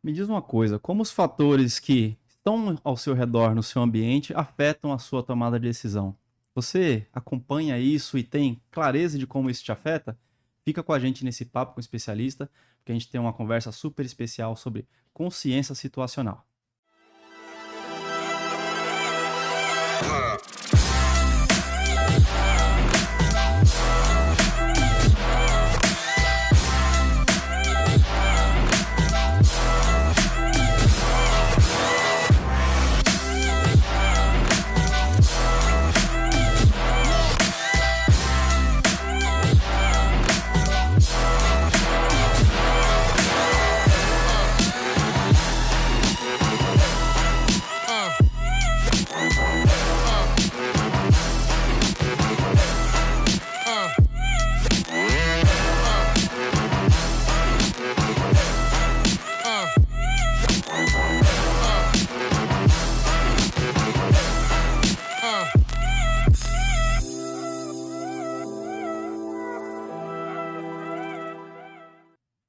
Me diz uma coisa, como os fatores que estão ao seu redor no seu ambiente afetam a sua tomada de decisão? Você acompanha isso e tem clareza de como isso te afeta? Fica com a gente nesse papo com o especialista, porque a gente tem uma conversa super especial sobre consciência situacional.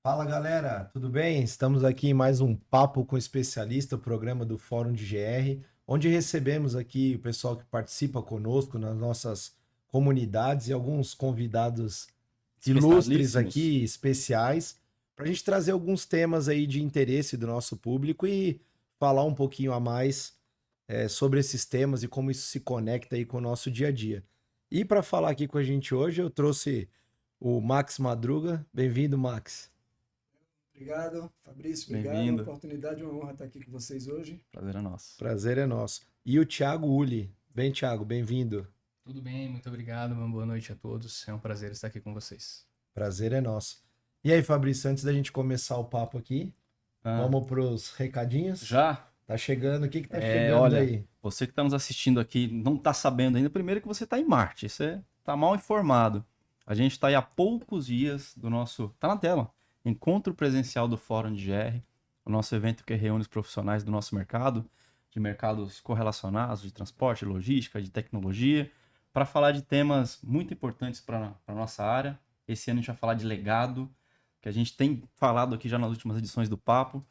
Fala galera, tudo bem? Estamos aqui em mais um Papo com Especialista, o programa do Fórum de GR, onde recebemos aqui o pessoal que participa conosco nas nossas comunidades e alguns convidados ilustres Especialíssimos. aqui, especiais, para a gente trazer alguns temas aí de interesse do nosso público e falar um pouquinho a mais sobre esses temas e como isso se conecta aí com o nosso dia a dia. E para falar aqui com a gente hoje, eu trouxe o Max Madruga. Bem-vindo, Max. Obrigado, Fabrício, obrigado. É uma Bem-vindo. oportunidade, uma honra estar aqui com vocês hoje. Prazer é nosso. Prazer é nosso. E o Thiago Uli. Bem, Thiago, bem-vindo. Tudo bem, muito obrigado, uma boa noite a todos. É um prazer estar aqui com vocês. Prazer é nosso. E aí, Fabrício, antes da gente começar o papo aqui, vamos pros recadinhos? Já? Tá chegando, o que que tá chegando Olha, aí? você que está nos assistindo aqui não está sabendo ainda, primeiro que você está em Marte, você está mal informado. A gente está aí há poucos dias do nosso, tá na tela, encontro presencial do Fórum de GR, o nosso evento que reúne os profissionais do nosso mercado, de mercados correlacionados, de transporte, logística, de tecnologia, para falar de temas muito importantes para a nossa área. Esse ano a gente vai falar de legado, que a gente tem falado aqui já nas últimas edições do Papo.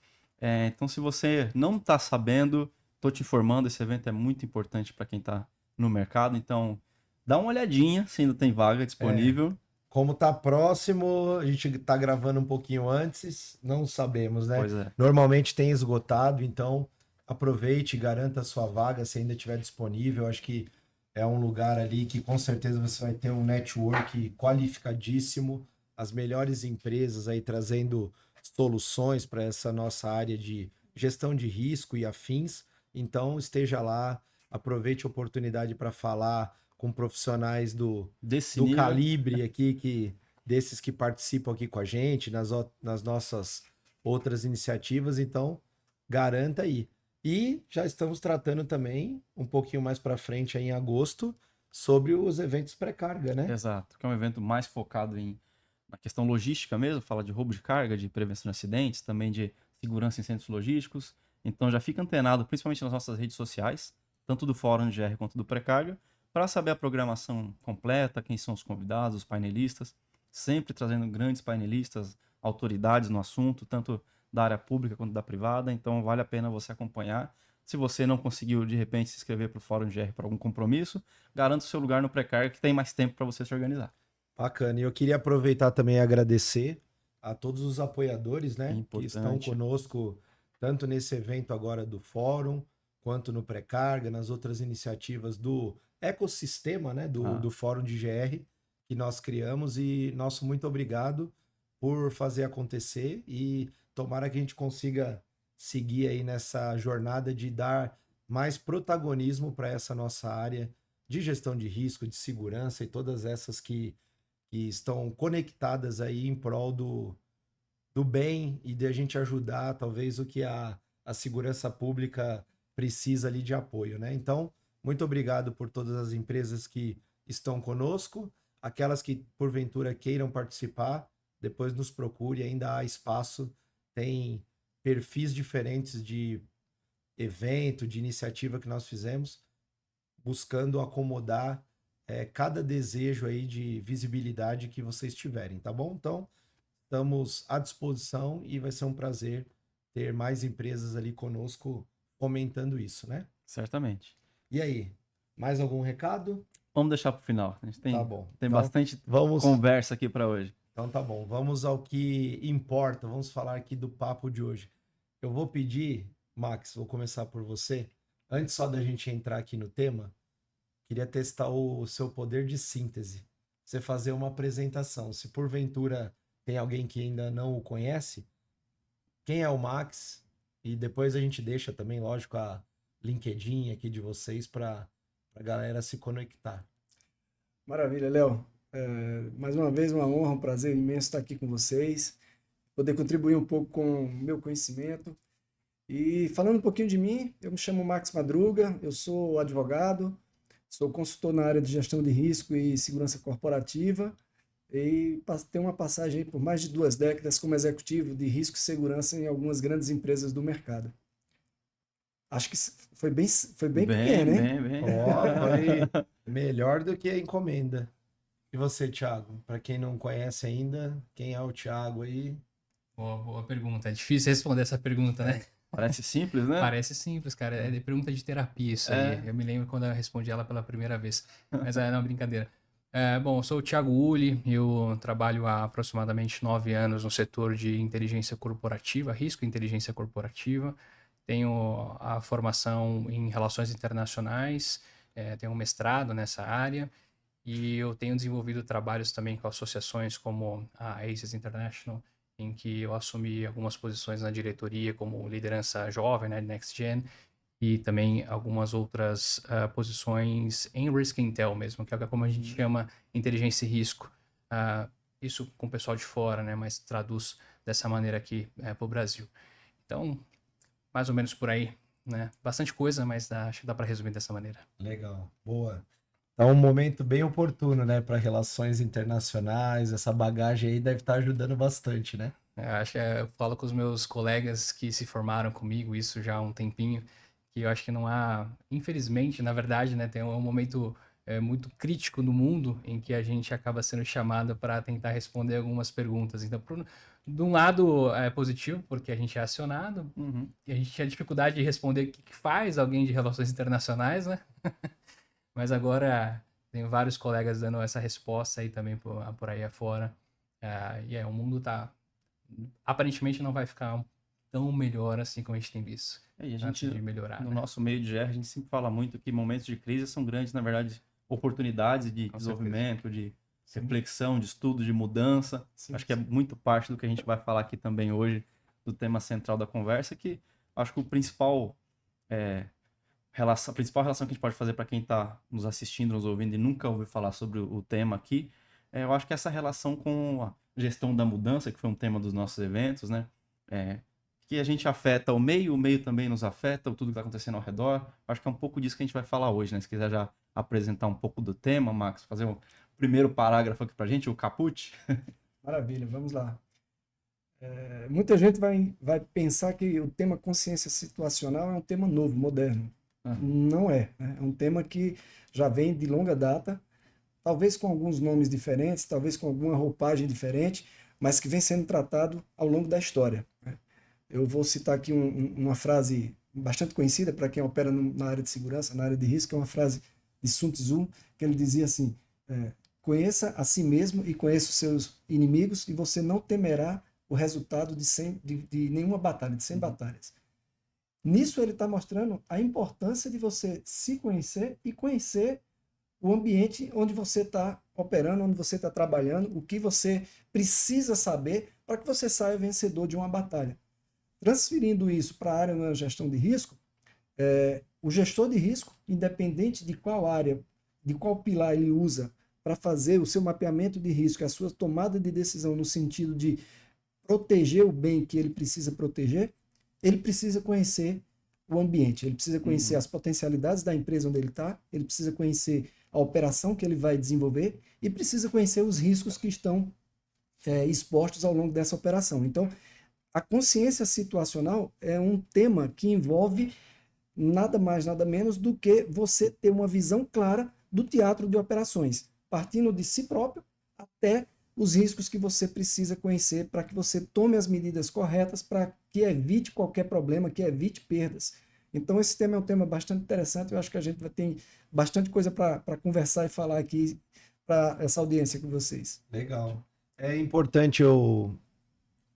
Então, se você não está sabendo, estou te informando, esse evento é muito importante para quem está no mercado. Então, dá uma olhadinha se ainda tem vaga disponível. Como tá próximo, a gente tá gravando um pouquinho antes, não sabemos, né? Pois é. Normalmente tem esgotado, então aproveite, garanta a sua vaga se ainda estiver disponível. Acho que é um lugar ali que com certeza você vai ter um network qualificadíssimo, as melhores empresas aí trazendo soluções para essa nossa área de gestão de risco e afins. Então esteja lá, aproveite a oportunidade para falar com profissionais Desse do nível, calibre aqui, desses que participam aqui com a gente, nas nossas outras iniciativas, então garanta aí. E já estamos tratando também, um pouquinho mais para frente, aí em agosto, sobre os eventos pré-carga, né? exato, que é um evento mais focado na questão logística mesmo, fala de roubo de carga, de prevenção de acidentes, também de segurança em centros logísticos. Então já fica antenado, principalmente nas nossas redes sociais, tanto do Fórum de GR quanto do Pré-Carga, para saber a programação completa, quem são os convidados, os painelistas, sempre trazendo grandes painelistas, autoridades no assunto, tanto da área pública quanto da privada, então vale a pena você acompanhar. Se você não conseguiu, de repente, se inscrever para o Fórum de GR por algum compromisso, garanta o seu lugar no Pré-Carga, que tem mais tempo para você se organizar. Bacana. E eu queria aproveitar também e agradecer a todos os apoiadores, É né, que estão importante. conosco, tanto nesse evento agora do Fórum, quanto no Pré-Carga, nas outras iniciativas do ecossistema, né, do Fórum de GR, que nós criamos. E nosso muito obrigado por fazer acontecer e tomara que a gente consiga seguir aí nessa jornada de dar mais protagonismo para essa nossa área de gestão de risco, de segurança e todas essas que estão conectadas aí em prol do bem e de a gente ajudar, talvez, o que a segurança pública precisa ali de apoio, né? Então, muito obrigado por todas as empresas que estão conosco, aquelas que porventura queiram participar, depois nos procure, ainda há espaço, tem perfis diferentes de evento, de iniciativa que nós fizemos, buscando acomodar cada desejo aí de visibilidade que vocês tiverem, tá bom? Então, estamos à disposição e vai ser um prazer ter mais empresas ali conosco fomentando isso, né? Certamente. E aí, mais algum recado? Vamos deixar para o final. A gente tem, Tá bom. tem Então, bastante vamos... conversa aqui para hoje. Então tá bom, vamos ao que importa, vamos falar aqui do papo de hoje. Eu vou pedir, Max, vou começar por você. Antes só da gente entrar aqui no tema, queria testar o seu poder de síntese. Você fazer uma apresentação. Se porventura tem alguém que ainda não o conhece, quem é o Max? E depois a gente deixa também, lógico, a LinkedIn aqui de vocês para a galera se conectar. Maravilha, Léo. Mais uma vez, uma honra, um prazer imenso estar aqui com vocês, poder contribuir um pouco com o meu conhecimento. E falando um pouquinho de mim, eu me chamo Max Madruga, eu sou advogado, sou consultor na área de gestão de risco e segurança corporativa e tenho uma passagem por mais de 2 décadas como executivo de risco e segurança em algumas grandes empresas do mercado. Acho que foi bem pequeno, hein? Bem. Foi melhor do que a encomenda. E você, Thiago? Para quem não conhece ainda, quem é o Thiago aí? Boa pergunta. É difícil responder essa pergunta, né? Parece simples, né? Parece simples, cara. É de pergunta de terapia isso aí. Eu me lembro quando eu respondi ela pela primeira vez. Mas não, brincadeira. Bom, eu sou o Thiago Uli, eu trabalho há aproximadamente 9 anos no setor de inteligência corporativa, risco e inteligência corporativa. Tenho a formação em relações internacionais, tenho um mestrado nessa área e eu tenho desenvolvido trabalhos também com associações como a ACES International, em que eu assumi algumas posições na diretoria como liderança jovem, né, Next Gen, e também algumas outras posições em Risk Intel mesmo, que é como a gente chama inteligência e risco. Isso com o pessoal de fora, né, mas traduz dessa maneira aqui para o Brasil. Então, mais ou menos por aí, né? Bastante coisa, mas acho que dá para resumir dessa maneira. Legal, boa. Tá um momento bem oportuno, né, para relações internacionais. Essa bagagem aí deve estar ajudando bastante, né? Acho que eu falo com os meus colegas que se formaram comigo, isso já há um tempinho, que eu acho que não há, infelizmente, na verdade, né, tem um momento muito crítico no mundo em que a gente acaba sendo chamado para tentar responder algumas perguntas. Então, de um lado é positivo, porque a gente é acionado, e a gente tinha dificuldade de responder o que faz alguém de relações internacionais, né? Mas agora tem vários colegas dando essa resposta aí também por aí afora. O mundo aparentemente não vai ficar tão melhor assim como a gente tem visto. E a gente, antes de melhorar, no né? nosso meio de GR, a gente sempre fala muito que momentos de crise são grandes, na verdade, oportunidades de desenvolvimento, de reflexão, de estudo, de mudança. Acho que é muito parte do que a gente vai falar aqui também hoje, do tema central da conversa, que acho que a principal relação que a gente pode fazer para quem está nos assistindo, nos ouvindo e nunca ouviu falar sobre o tema aqui, eu acho que essa relação com a gestão da mudança, que foi um tema dos nossos eventos, né? Que a gente afeta o meio também nos afeta, tudo que está acontecendo ao redor. Acho que é um pouco disso que a gente vai falar hoje, né? Se quiser já apresentar um pouco do tema, Max, fazer um primeiro parágrafo aqui pra gente, o caput. Maravilha, vamos lá. Muita gente vai pensar que o tema consciência situacional é um tema novo, moderno. Não é, né? É um tema que já vem de longa data, talvez com alguns nomes diferentes, talvez com alguma roupagem diferente, mas que vem sendo tratado ao longo da história, né? Eu vou citar aqui uma frase bastante conhecida para quem opera na área de segurança, na área de risco, é uma frase de Sun Tzu, que ele dizia assim: conheça a si mesmo e conheça os seus inimigos e você não temerá o resultado de nenhuma batalha, de 100 batalhas. Nisso ele está mostrando a importância de você se conhecer e conhecer o ambiente onde você está operando, onde você está trabalhando, o que você precisa saber para que você saia vencedor de uma batalha. Transferindo isso para a área da gestão de risco, o gestor de risco, independente de qual área, de qual pilar ele usa para fazer o seu mapeamento de risco, a sua tomada de decisão no sentido de proteger o bem que ele precisa proteger, ele precisa conhecer o ambiente, ele precisa conhecer as potencialidades da empresa onde ele está, ele precisa conhecer a operação que ele vai desenvolver e precisa conhecer os riscos que estão expostos ao longo dessa operação. Então, a consciência situacional é um tema que envolve nada mais, nada menos do que você ter uma visão clara do teatro de operações, partindo de si próprio até os riscos que você precisa conhecer para que você tome as medidas corretas para que evite qualquer problema, que evite perdas. Então, esse tema é um tema bastante interessante. Eu acho que a gente vai ter bastante coisa para conversar e falar aqui para essa audiência com vocês. Legal. É importante eu...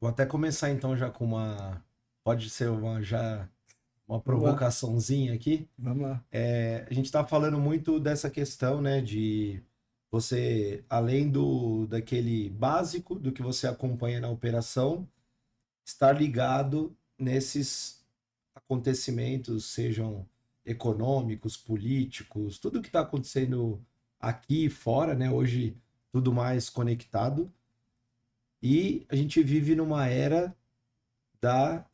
Vou até começar então já com uma... Pode ser uma provocaçãozinha aqui. Vamos lá. A gente está falando muito dessa questão, né, de você, além daquele básico do que você acompanha na operação, estar ligado nesses acontecimentos, sejam econômicos, políticos, tudo que está acontecendo aqui e fora, né? Hoje tudo mais conectado. E a gente vive numa era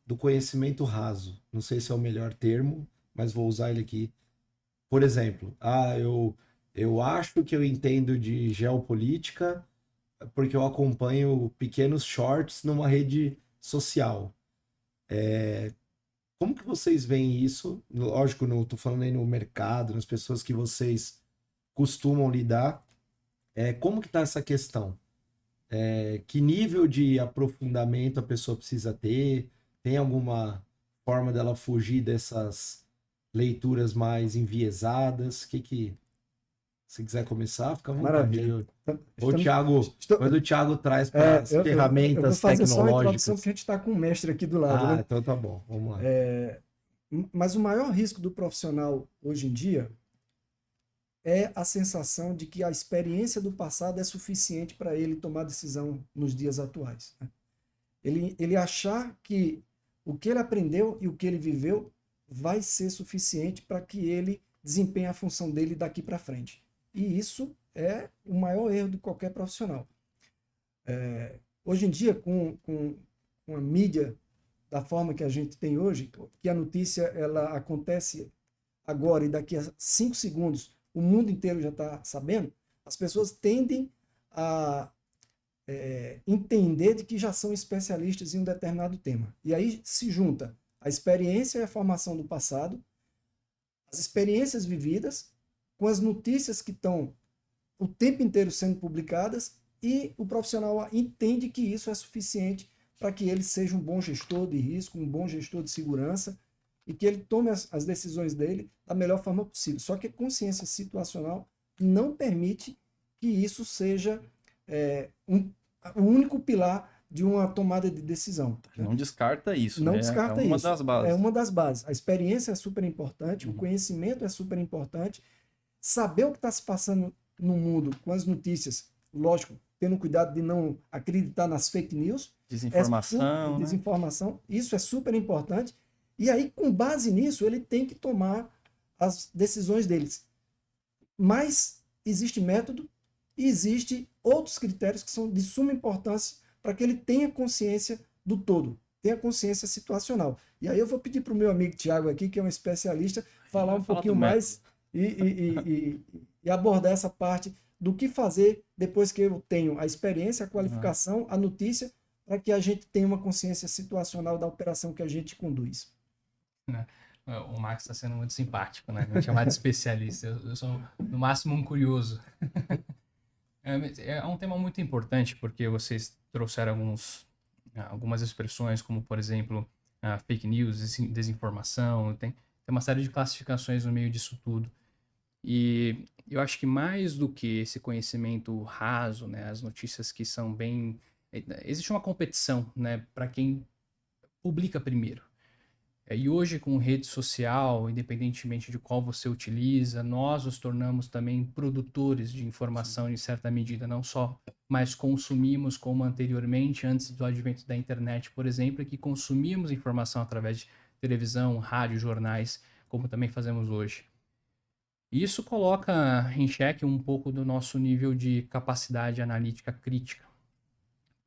do conhecimento raso. Não sei se é o melhor termo, mas vou usar ele aqui. Por exemplo, eu acho que eu entendo de geopolítica porque eu acompanho pequenos shorts numa rede social. Como que vocês veem isso? Lógico, não estou falando aí no mercado, nas pessoas que vocês costumam lidar. Como que está essa questão? Que nível de aprofundamento a pessoa precisa ter? Tem alguma forma dela fugir dessas leituras mais enviesadas? Se quiser começar, fica à vontade. Maravilha. Quando o Thiago traz para as ferramentas eu vou fazer tecnológicas... só uma introdução, porque a gente está com um mestre aqui do lado. Né? Então tá bom, vamos lá. Mas o maior risco do profissional hoje em dia é a sensação de que a experiência do passado é suficiente para ele tomar decisão nos dias atuais. Né? Ele achar que o que ele aprendeu e o que ele viveu vai ser suficiente para que ele desempenhe a função dele daqui para frente. E isso é o maior erro de qualquer profissional. Hoje em dia, com a mídia da forma que a gente tem hoje, que a notícia ela acontece agora e daqui a 5 segundos o mundo inteiro já está sabendo, as pessoas tendem a entender de que já são especialistas em um determinado tema. E aí se junta a experiência e a formação do passado, as experiências vividas, com as notícias que estão o tempo inteiro sendo publicadas, e o profissional entende que isso é suficiente para que ele seja um bom gestor de risco, um bom gestor de segurança, e que ele tome as decisões dele da melhor forma possível. Só que a consciência situacional não permite que isso seja o único pilar de uma tomada de decisão. Não descarta isso. Não né? descarta é uma isso. Das bases. É uma das bases. A experiência é super importante, o conhecimento é super importante, saber o que está se passando no mundo com as notícias, lógico, tendo cuidado de não acreditar nas fake news. Desinformação. Desinformação. Isso é super importante. E aí, com base nisso, ele tem que tomar as decisões deles. Mas existe método e existe outros critérios que são de suma importância para que ele tenha consciência do todo, tenha consciência situacional. E aí eu vou pedir para o meu amigo Thiago aqui, que é um especialista, falar um pouquinho mais e abordar essa parte do que fazer depois que eu tenho a experiência, a qualificação, a notícia, para que a gente tenha uma consciência situacional da operação que a gente conduz. O Max está sendo muito simpático, né? Me chamar de especialista. Eu sou, no máximo, um curioso. É um tema muito importante, porque vocês trouxeram algumas expressões, como, por exemplo, fake news, desinformação. Tem uma série de classificações no meio disso tudo. E eu acho que mais do que esse conhecimento raso, né, as notícias que são bem... Existe uma competição, né, para quem publica primeiro. E hoje, com rede social, independentemente de qual você utiliza, nós nos tornamos também produtores de informação em certa medida, não só mais consumimos como anteriormente, antes do advento da internet, por exemplo, que consumíamos informação através de televisão, rádio, jornais, como também fazemos hoje. Isso coloca em xeque um pouco do nosso nível de capacidade analítica crítica,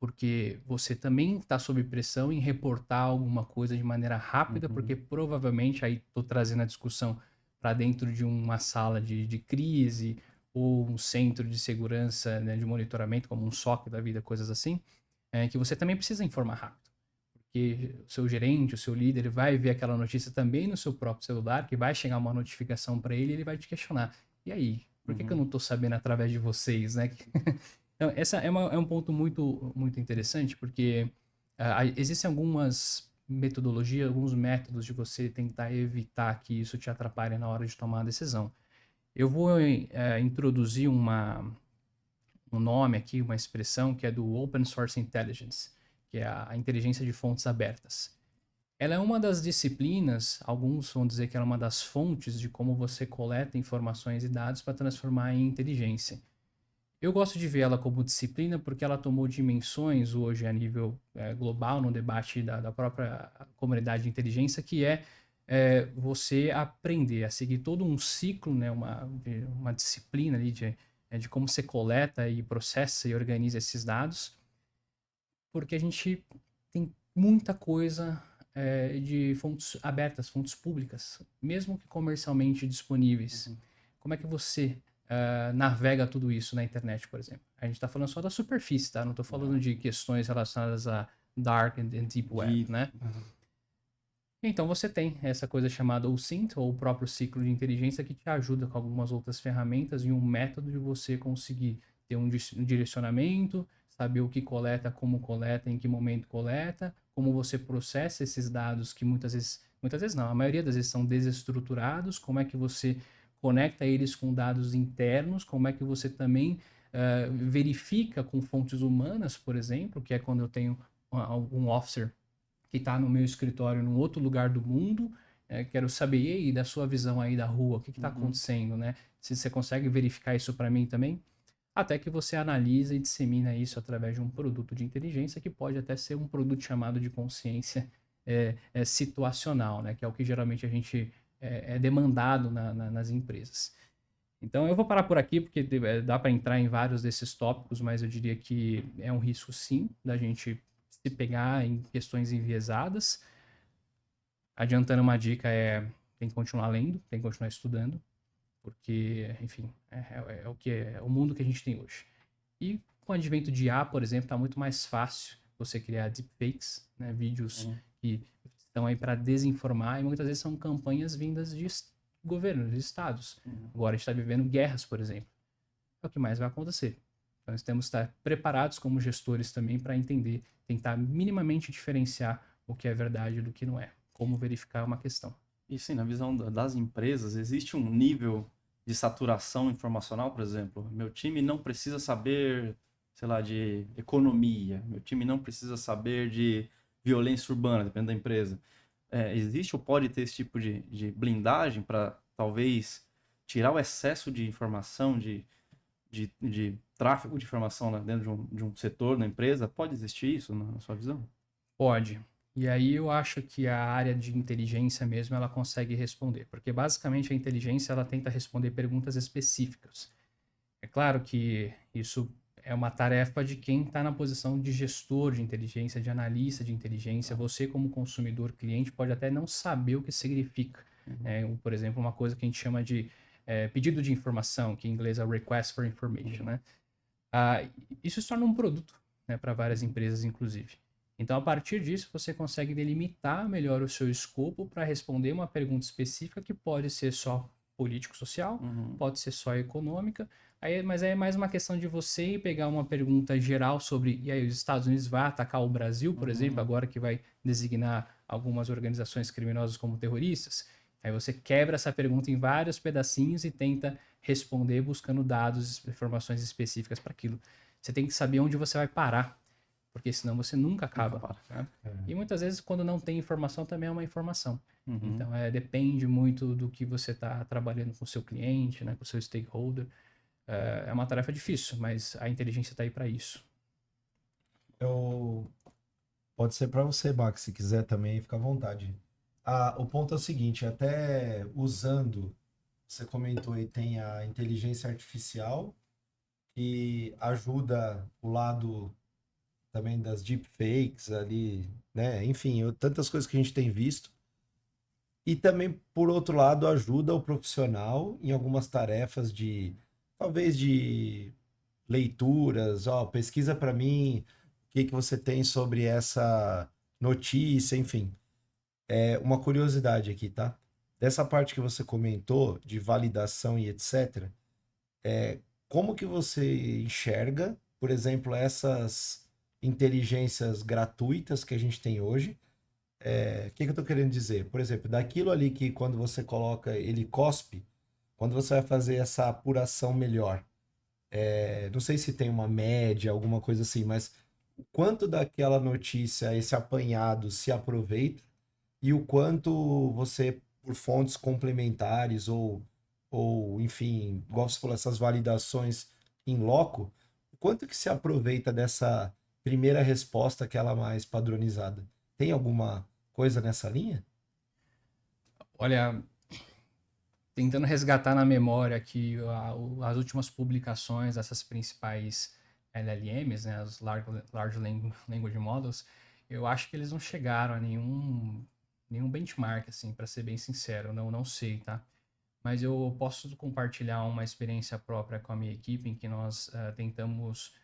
porque você também está sob pressão em reportar alguma coisa de maneira rápida, porque provavelmente, aí estou trazendo a discussão para dentro de uma sala de crise ou um centro de segurança, né, de monitoramento, como um SOC da vida, coisas assim, que você também precisa informar rápido. Porque o seu gerente, o seu líder, ele vai ver aquela notícia também no seu próprio celular, que vai chegar uma notificação para ele e ele vai te questionar. E aí? Por que eu não estou sabendo através de vocês, né? Então, essa é um ponto muito, muito interessante, porque existem algumas metodologias, alguns métodos de você tentar evitar que isso te atrapalhe na hora de tomar a decisão. Eu vou introduzir um nome aqui, uma expressão que é do Open Source Intelligence, que é a inteligência de fontes abertas. Ela é uma das disciplinas, alguns vão dizer que ela é uma das fontes de como você coleta informações e dados para transformar em inteligência. Eu gosto de ver ela como disciplina porque ela tomou dimensões hoje a nível global no debate da própria comunidade de inteligência, que é você aprender a seguir todo um ciclo, né, uma disciplina ali de como você coleta e processa e organiza esses dados, porque a gente tem muita coisa de fontes abertas, fontes públicas, mesmo que comercialmente disponíveis. Como é que você navega tudo isso na internet, por exemplo? A gente está falando só da superfície, tá? Não estou falando de questões relacionadas a dark and deep web, né? Então você tem essa coisa chamada OSINT, ou o próprio ciclo de inteligência, que te ajuda com algumas outras ferramentas e um método de você conseguir ter um direcionamento, saber o que coleta, como coleta, em que momento coleta, como você processa esses dados que muitas vezes não, a maioria das vezes são desestruturados, como é que você conecta eles com dados internos, como é que você também verifica com fontes humanas, por exemplo, que é quando eu tenho algum officer que está no meu escritório num outro lugar do mundo, quero saber, e aí, da sua visão aí da rua, o que está acontecendo, né? Se você consegue verificar isso para mim também, até que você analisa e dissemina isso através de um produto de inteligência, que pode até ser um produto chamado de consciência situacional, né? Que é o que geralmente a gente é demandado nas empresas. Então eu vou parar por aqui, porque dá para entrar em vários desses tópicos, mas eu diria que é um risco sim da gente se pegar em questões enviesadas. Adiantando uma dica tem que continuar lendo, tem que continuar estudando, porque, enfim, é o mundo que a gente tem hoje. E com o advento de IA, por exemplo, está muito mais fácil você criar deepfakes, né, vídeos que estão aí para desinformar, e muitas vezes são campanhas vindas de governos, de estados. Agora a gente está vivendo guerras, por exemplo. É o que mais vai acontecer. Então nós temos que estar preparados como gestores também para entender, tentar minimamente diferenciar o que é verdade do que não é. Como verificar uma questão. E sim, na visão das empresas, existe um nível de saturação informacional, por exemplo. Meu time não precisa saber, sei lá, de economia. Meu time não precisa saber de violência urbana, dependendo da empresa. Existe ou pode ter esse tipo de blindagem para talvez tirar o excesso de informação, de tráfego de informação dentro de um setor na empresa? Pode existir isso na sua visão? Pode. E aí eu acho que a área de inteligência mesmo, ela consegue responder. Porque basicamente a inteligência, ela tenta responder perguntas específicas. É claro que isso é uma tarefa de quem está na posição de gestor de inteligência, de analista de inteligência. Você, como consumidor, cliente, pode até não saber o que significa. Por exemplo, uma coisa que a gente chama de pedido de informação, que em inglês é request for information, né? Isso se torna um produto, né, para várias empresas, inclusive. Então, a partir disso, você consegue delimitar melhor o seu escopo para responder uma pergunta específica que pode ser só político-social, pode ser só econômica, mas aí é mais uma questão de você pegar uma pergunta geral sobre, e aí os Estados Unidos vai atacar o Brasil, por exemplo, agora que vai designar algumas organizações criminosas como terroristas. Aí você quebra essa pergunta em vários pedacinhos e tenta responder buscando dados, informações específicas para aquilo. Você tem que saber onde você vai parar, porque senão você nunca acaba. Né? E muitas vezes, quando não tem informação, também é uma informação. Então, depende muito do que você está trabalhando com o seu cliente, né, com o seu stakeholder. É uma tarefa difícil, mas a inteligência está aí para isso. Pode ser para você, Max, se quiser também, fica à vontade. O ponto é o seguinte, até usando, você comentou aí, tem a inteligência artificial, que ajuda o lado também das deepfakes ali, né? Enfim, tantas coisas que a gente tem visto. E também, por outro lado, ajuda o profissional em algumas tarefas talvez de leituras, pesquisa para mim o que você tem sobre essa notícia, enfim. Uma curiosidade aqui, tá? Dessa parte que você comentou, de validação e etc., como que você enxerga, por exemplo, essas inteligências gratuitas que a gente tem hoje, que eu estou querendo dizer? Por exemplo, daquilo ali que quando você coloca, ele cospe, quando você vai fazer essa apuração melhor, não sei se tem uma média, alguma coisa assim, mas o quanto daquela notícia, esse apanhado se aproveita e o quanto você, por fontes complementares ou enfim, igual você falou, essas validações em loco, o quanto que se aproveita dessa primeira resposta, aquela mais padronizada? Tem alguma coisa nessa linha? Olha, tentando resgatar na memória aqui as últimas publicações dessas principais LLMs, né, as Large Language Models, eu acho que eles não chegaram a nenhum benchmark, assim, para ser bem sincero, não sei, tá? Mas eu posso compartilhar uma experiência própria com a minha equipe em que nós tentamos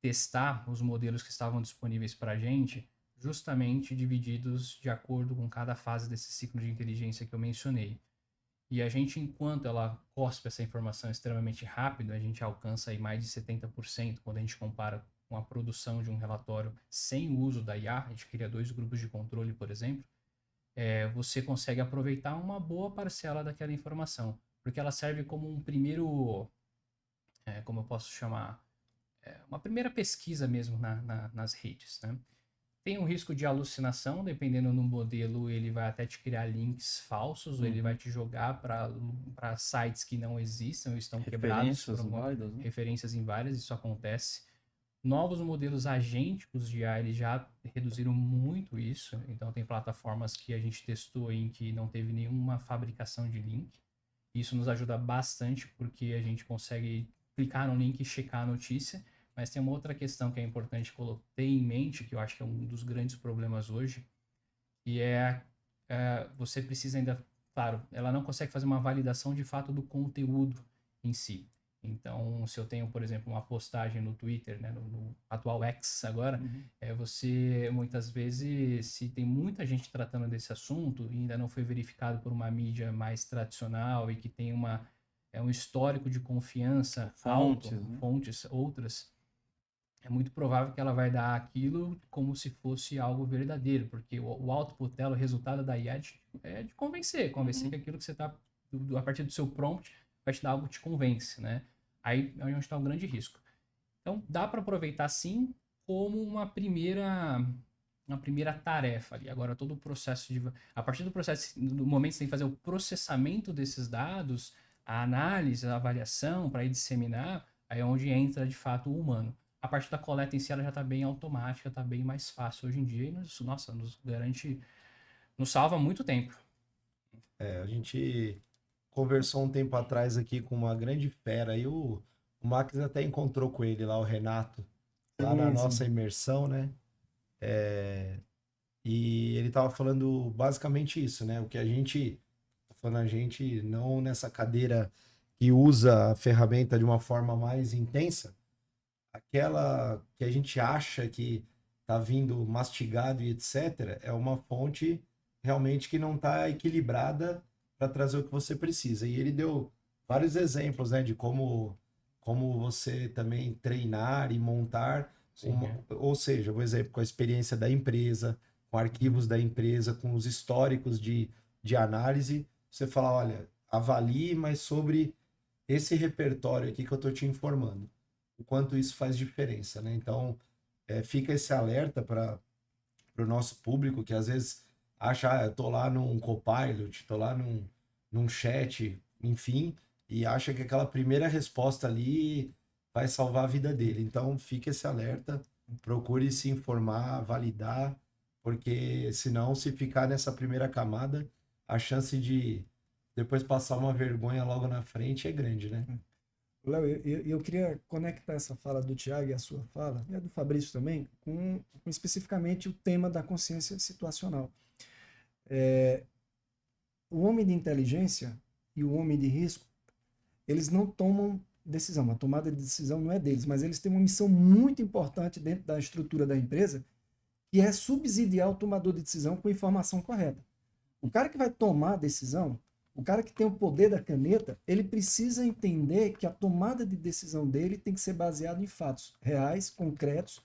testar os modelos que estavam disponíveis para a gente, justamente divididos de acordo com cada fase desse ciclo de inteligência que eu mencionei. E a gente, enquanto ela cospe essa informação extremamente rápido, a gente alcança aí mais de 70% quando a gente compara com a produção de um relatório sem o uso da IA, a gente cria 2 grupos de controle, por exemplo, você consegue aproveitar uma boa parcela daquela informação, porque ela serve como um primeiro, como eu posso chamar, uma primeira pesquisa mesmo nas redes, né? Tem um risco de alucinação, dependendo do modelo, ele vai até te criar links falsos, ou ele vai te jogar para sites que não existem ou estão quebrados por válidas, né? referências inválidas, isso acontece. Novos modelos agênticos de IA, eles já reduziram muito isso, então tem plataformas que a gente testou em que não teve nenhuma fabricação de link. Isso nos ajuda bastante porque a gente consegue clicar no link e checar a notícia. Mas tem uma outra questão que é importante ter em mente, que eu acho que é um dos grandes problemas hoje, e você precisa ainda, claro, ela não consegue fazer uma validação de fato do conteúdo em si. Então, se eu tenho, por exemplo, uma postagem no Twitter, né, no atual X agora, você, muitas vezes, se tem muita gente tratando desse assunto e ainda não foi verificado por uma mídia mais tradicional e que tem um histórico de confiança alto, fontes outras, é muito provável que ela vai dar aquilo como se fosse algo verdadeiro, porque o output dela, o resultado da IA é de convencer que aquilo que você está, a partir do seu prompt, vai te dar algo que te convence, né? Aí é onde está o grande risco. Então, dá para aproveitar sim como uma primeira tarefa ali. Agora, todo o processo a partir do processo, no momento que você tem que fazer o processamento desses dados, a análise, a avaliação, para ir disseminar, aí é onde entra de fato o humano. A parte da coleta em si ela já está bem automática, está bem mais fácil hoje em dia e nos garante, nos salva muito tempo. A gente conversou um tempo atrás aqui com uma grande fera e o Max até encontrou com ele lá, o Renato, lá na nossa imersão, né? E ele tava falando basicamente isso, né? O que a gente, falando a gente, não nessa cadeira que usa a ferramenta de uma forma mais intensa, aquela que a gente acha que tá vindo mastigado e etc., é uma fonte realmente que não está equilibrada para trazer o que você precisa. E ele deu vários exemplos, né, de como você também treinar e montar, ou seja, por exemplo, com a experiência da empresa, com arquivos da empresa, com os históricos de análise, você fala, olha, avalie, mas sobre esse repertório aqui que eu estou te informando, o quanto isso faz diferença, né? Então, fica esse alerta para o nosso público que às vezes acha, eu tô lá num Copilot, tô lá num chat, enfim, e acha que aquela primeira resposta ali vai salvar a vida dele. Então, fica esse alerta, procure se informar, validar, porque senão, se ficar nessa primeira camada, a chance de depois passar uma vergonha logo na frente é grande, né? Léo, eu queria conectar essa fala do Thiago e a sua fala, e a do Fabrício também, com especificamente o tema da consciência situacional. O homem de inteligência e o homem de risco, eles não tomam decisão. A tomada de decisão não é deles, mas eles têm uma missão muito importante dentro da estrutura da empresa, que é subsidiar o tomador de decisão com a informação correta. O cara que vai tomar a decisão, o cara que tem o poder da caneta, ele precisa entender que a tomada de decisão dele tem que ser baseada em fatos reais, concretos,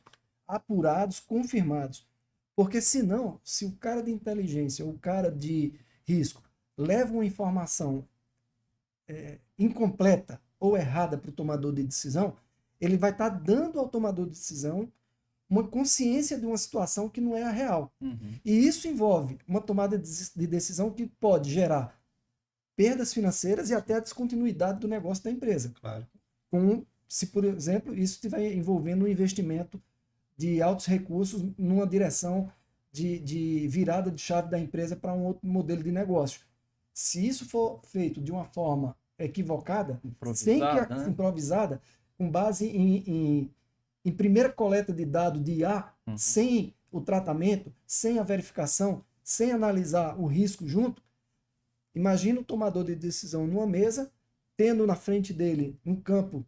apurados, confirmados. Porque senão, se o cara de inteligência ou o cara de risco leva uma informação incompleta ou errada para o tomador de decisão, ele vai estar dando ao tomador de decisão uma consciência de uma situação que não é a real. E isso envolve uma tomada de decisão que pode gerar perdas financeiras e até a descontinuidade do negócio da empresa. Claro. Se, por exemplo, isso estiver envolvendo um investimento de altos recursos numa direção de virada de chave da empresa para um outro modelo de negócio. Se isso for feito de uma forma equivocada, improvisada, com base em primeira coleta de dados de IA, sem o tratamento, sem a verificação, sem analisar o risco junto, imagina o tomador de decisão numa mesa, tendo na frente dele um campo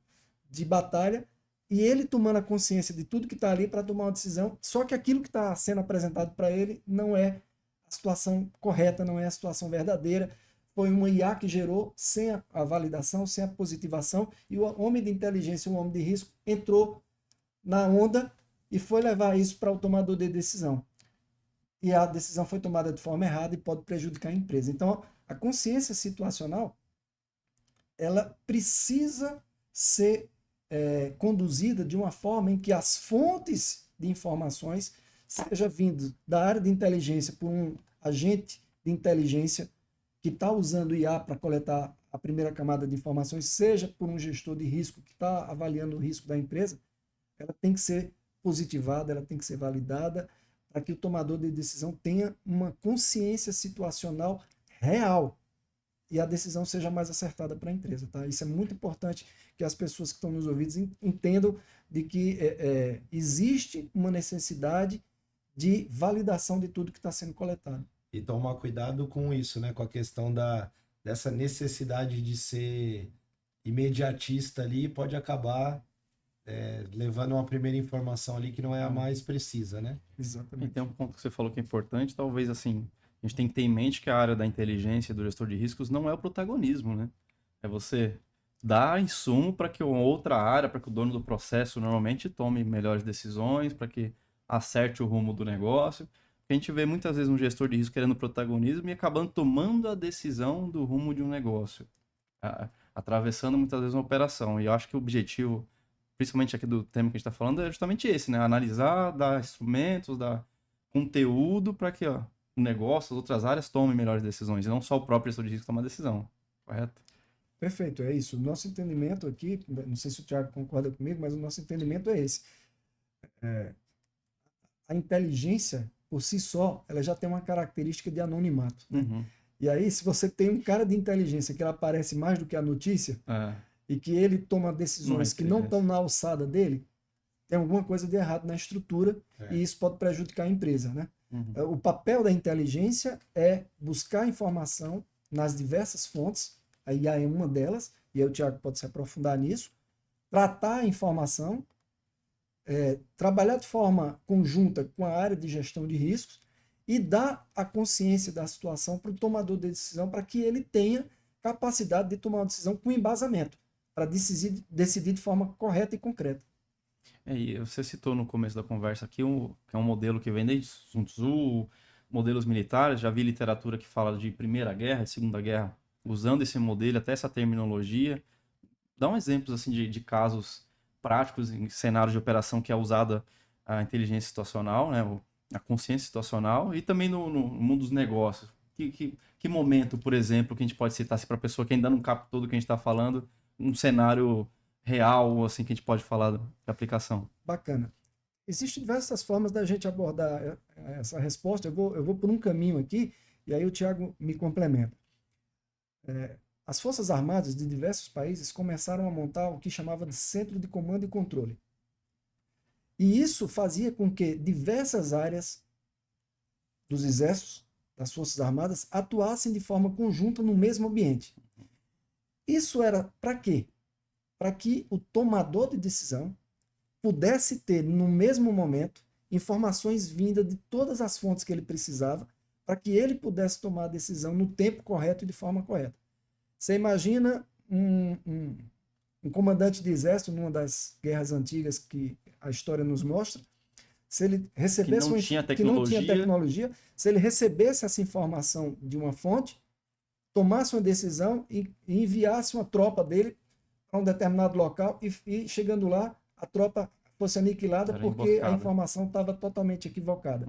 de batalha, e ele tomando a consciência de tudo que está ali para tomar uma decisão, só que aquilo que está sendo apresentado para ele não é a situação correta, não é a situação verdadeira, foi uma IA que gerou sem a validação, sem a positivação, e o homem de inteligência, o homem de risco, entrou na onda e foi levar isso para o tomador de decisão. E a decisão foi tomada de forma errada e pode prejudicar a empresa. Então, a consciência situacional, ela precisa ser conduzida de uma forma em que as fontes de informações seja vindo da área de inteligência por um agente de inteligência que está usando IA para coletar a primeira camada de informações, seja por um gestor de risco que está avaliando o risco da empresa, ela tem que ser positivada, ela tem que ser validada para que o tomador de decisão tenha uma consciência situacional real e a decisão seja mais acertada para a empresa. Tá? Isso é muito importante que as pessoas que estão nos ouvidos entendam de que existe uma necessidade de validação de tudo que está sendo coletado. E tomar cuidado com isso, né? Com a questão dessa necessidade de ser imediatista ali, pode acabar levando uma primeira informação ali que não é a mais precisa, né? Exatamente. E tem um ponto que você falou que é importante, talvez assim, a gente tem que ter em mente que a área da inteligência do gestor de riscos não é o protagonismo, né? É você dar insumo para que outra área, para que o dono do processo normalmente tome melhores decisões, para que acerte o rumo do negócio. A gente vê muitas vezes um gestor de risco querendo protagonismo e acabando tomando a decisão do rumo de um negócio, atravessando muitas vezes uma operação. E eu acho que o objetivo, principalmente aqui do tema que a gente está falando, é justamente esse, né? Analisar, dar instrumentos, dar conteúdo para que o negócio, as outras áreas tomem melhores decisões, e não só o próprio gestor de risco tomar decisão, correto? Perfeito, é isso. O nosso entendimento aqui, não sei se o Thiago concorda comigo, mas o nosso entendimento é esse. A inteligência, por si só, ela já tem uma característica de anonimato. Né? E aí, se você tem um cara de inteligência que ele aparece mais do que a notícia, e que ele toma decisões que não estão na alçada dele, tem alguma coisa de errado na estrutura, e isso pode prejudicar a empresa. Né? O papel da inteligência é buscar informação nas diversas fontes, a IA é uma delas, e aí o Thiago pode se aprofundar nisso, tratar a informação, trabalhar de forma conjunta com a área de gestão de riscos e dar a consciência da situação para o tomador de decisão para que ele tenha capacidade de tomar uma decisão com embasamento, para decidir de forma correta e concreta. E você citou no começo da conversa aqui que é um modelo que vem desde Sun Tzu, modelos militares, já vi literatura que fala de Primeira Guerra e Segunda Guerra, usando esse modelo, até essa terminologia. Dá um exemplo assim, de casos práticos em cenários de operação que é usada a inteligência situacional, né, a consciência situacional, e também no mundo dos negócios. Que momento, por exemplo, que a gente pode citar assim, para a pessoa que ainda não capta tudo que a gente está falando, um cenário real assim, que a gente pode falar de aplicação? Bacana. Existem diversas formas da gente abordar essa resposta. Eu vou por um caminho aqui, e aí o Thiago me complementa. As Forças Armadas de diversos países começaram a montar o que chamava de Centro de Comando e Controle. E isso fazia com que diversas áreas dos exércitos, das Forças Armadas, atuassem de forma conjunta no mesmo ambiente. Isso era para quê? Para que o tomador de decisão pudesse ter, no mesmo momento, informações vindas de todas as fontes que ele precisava, para que ele pudesse tomar a decisão no tempo correto e de forma correta. Você imagina um comandante de exército, numa das guerras antigas que a história nos mostra, se ele recebesse que não tinha tecnologia, se ele recebesse essa informação de uma fonte, tomasse uma decisão e enviasse uma tropa dele para um determinado local e chegando lá, a tropa fosse aniquilada porque a informação estava totalmente equivocada.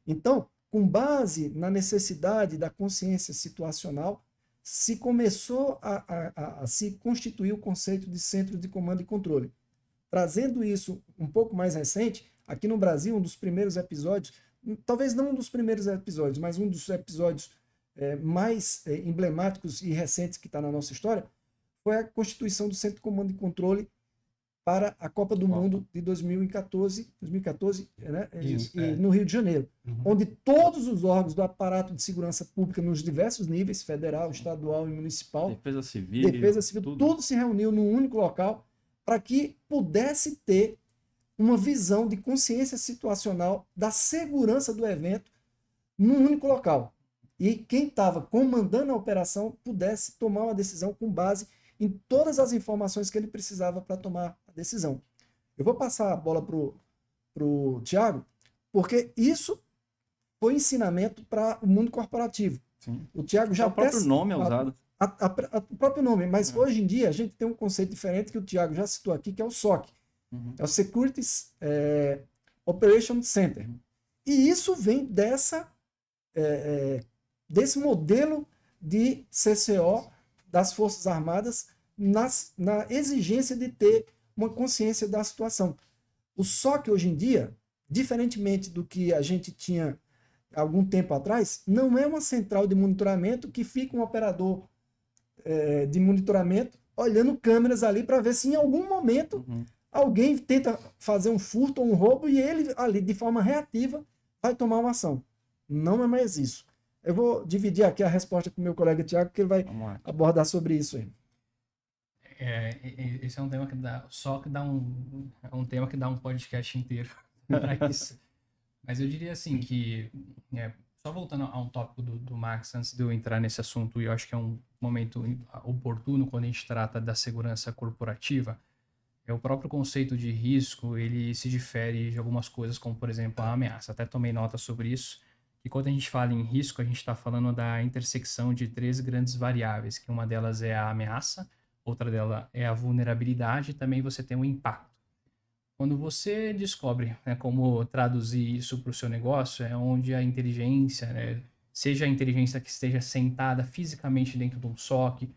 Então, com base na necessidade da consciência situacional, se começou a se constituir o conceito de centro de comando e controle. Trazendo isso um pouco mais recente, aqui no Brasil, um dos primeiros episódios, talvez não um dos primeiros episódios, mas um dos episódios mais emblemáticos e recentes que está na nossa história, foi a constituição do Centro de Comando e Controle para a Copa do Mundo de 2014, né? No Rio de Janeiro, onde todos os órgãos do aparato de segurança pública nos diversos níveis, federal, estadual e municipal, Defesa Civil, tudo se reuniu num único local para que pudesse ter uma visão de consciência situacional da segurança do evento num único local. E quem estava comandando a operação pudesse tomar uma decisão com base em todas as informações que ele precisava para tomar a decisão. Eu vou passar a bola pro Thiago, porque isso foi ensinamento para o mundo corporativo. Sim. O Thiago já o próprio nome é usado. O próprio nome, mas hoje em dia a gente tem um conceito diferente que o Thiago já citou aqui, que é o SOC. É o Securities Operation Center. E isso vem desse modelo de CCO das Forças Armadas na exigência de ter uma consciência da situação. O SOC hoje em dia, diferentemente do que a gente tinha algum tempo atrás, não é uma central de monitoramento que fica um operador de monitoramento olhando câmeras ali para ver se em algum momento alguém tenta fazer um furto ou um roubo e ele ali de forma reativa vai tomar uma ação. Não é mais isso. Eu vou dividir aqui a resposta com o meu colega Thiago, que ele vai abordar sobre isso aí. Esse é um tema que um tema que dá um podcast inteiro para isso. Mas eu diria assim que, só voltando a um tópico do Max, antes de eu entrar nesse assunto, e eu acho que é um momento oportuno quando a gente trata da segurança corporativa, o próprio conceito de risco, ele se difere de algumas coisas, como, por exemplo, a ameaça. Até tomei nota sobre isso. E quando a gente fala em risco, a gente está falando da intersecção de 3 grandes variáveis, que uma delas é a ameaça, outra dela é a vulnerabilidade e também você tem o impacto. Quando você descobre como traduzir isso para o seu negócio, é onde a inteligência, seja a inteligência que esteja sentada fisicamente dentro de um SOC,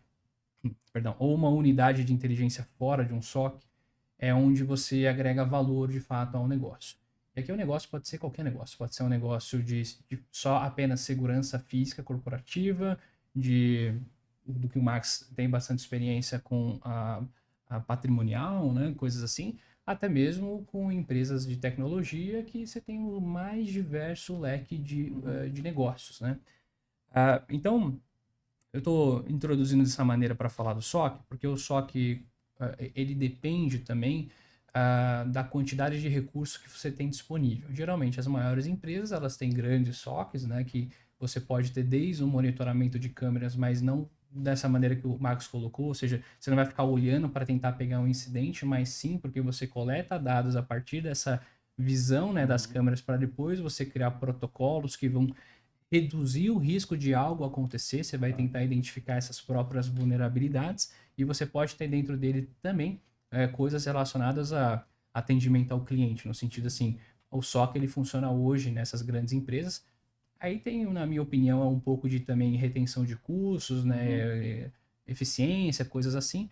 ou uma unidade de inteligência fora de um SOC, é onde você agrega valor de fato ao negócio. E aqui o negócio pode ser qualquer negócio, pode ser um negócio de só apenas segurança física corporativa, do que o Max tem bastante experiência com a patrimonial, coisas assim, até mesmo com empresas de tecnologia que você tem o mais diverso leque de negócios. Então, eu estou introduzindo dessa maneira para falar do SOC, porque o SOC ele depende também da quantidade de recursos que você tem disponível. Geralmente, as maiores empresas, elas têm grandes SOCs, que você pode ter desde o monitoramento de câmeras, mas não dessa maneira que o Marcos colocou, ou seja, você não vai ficar olhando para tentar pegar um incidente, mas sim porque você coleta dados a partir dessa visão das câmeras para depois você criar protocolos que vão reduzir o risco de algo acontecer, você vai tentar identificar essas próprias vulnerabilidades e você pode ter dentro dele também coisas relacionadas a atendimento ao cliente, no sentido assim, o SOC ele funciona hoje nessas grandes empresas. Aí tem, na minha opinião, um pouco de também retenção de custos, eficiência, coisas assim,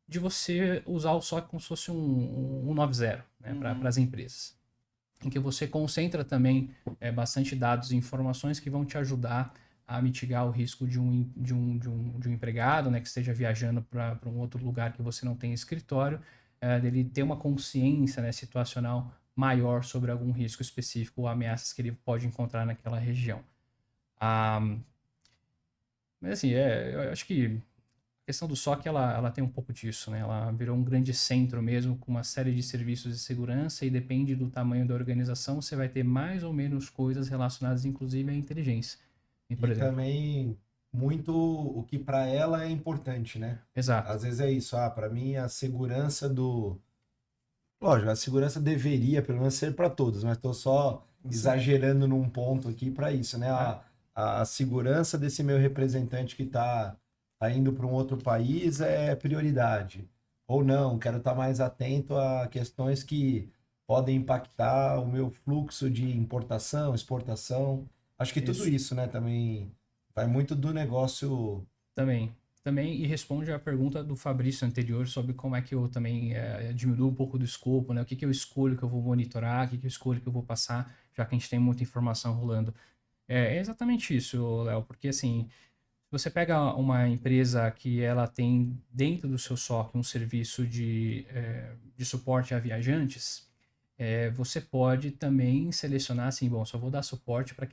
de você usar o SOC como se fosse um 9.0 para as empresas. Em que você concentra também bastante dados e informações que vão te ajudar a mitigar o risco de um empregado, que esteja viajando para um outro lugar que você não tem escritório, dele ter uma consciência situacional maior sobre algum risco específico ou ameaças que ele pode encontrar naquela região. Mas assim, eu acho que a questão do SOC, ela tem um pouco disso, Ela virou um grande centro mesmo, com uma série de serviços de segurança e depende do tamanho da organização, você vai ter mais ou menos coisas relacionadas, inclusive, à inteligência. E também muito o que para ela é importante, Exato. Às vezes é isso, para mim a segurança Lógico, a segurança deveria, pelo menos, ser para todos, mas estou só exagerando num ponto aqui para isso, né? A segurança desse meu representante que está indo para um outro país é prioridade. Ou não, quero estar mais atento a questões que podem impactar o meu fluxo de importação, exportação. Acho que tudo isso, né, também vai muito do negócio. Também, e responde à pergunta do Fabrício anterior sobre como é que eu também diminuo um pouco do escopo, né? O que eu escolho que eu vou monitorar, o que eu escolho que eu vou passar, já que a gente tem muita informação rolando. É exatamente isso, Léo, porque assim, se você pega uma empresa que ela tem dentro do seu SOC um serviço de suporte a viajantes, você pode também selecionar assim, bom, só vou dar suporte para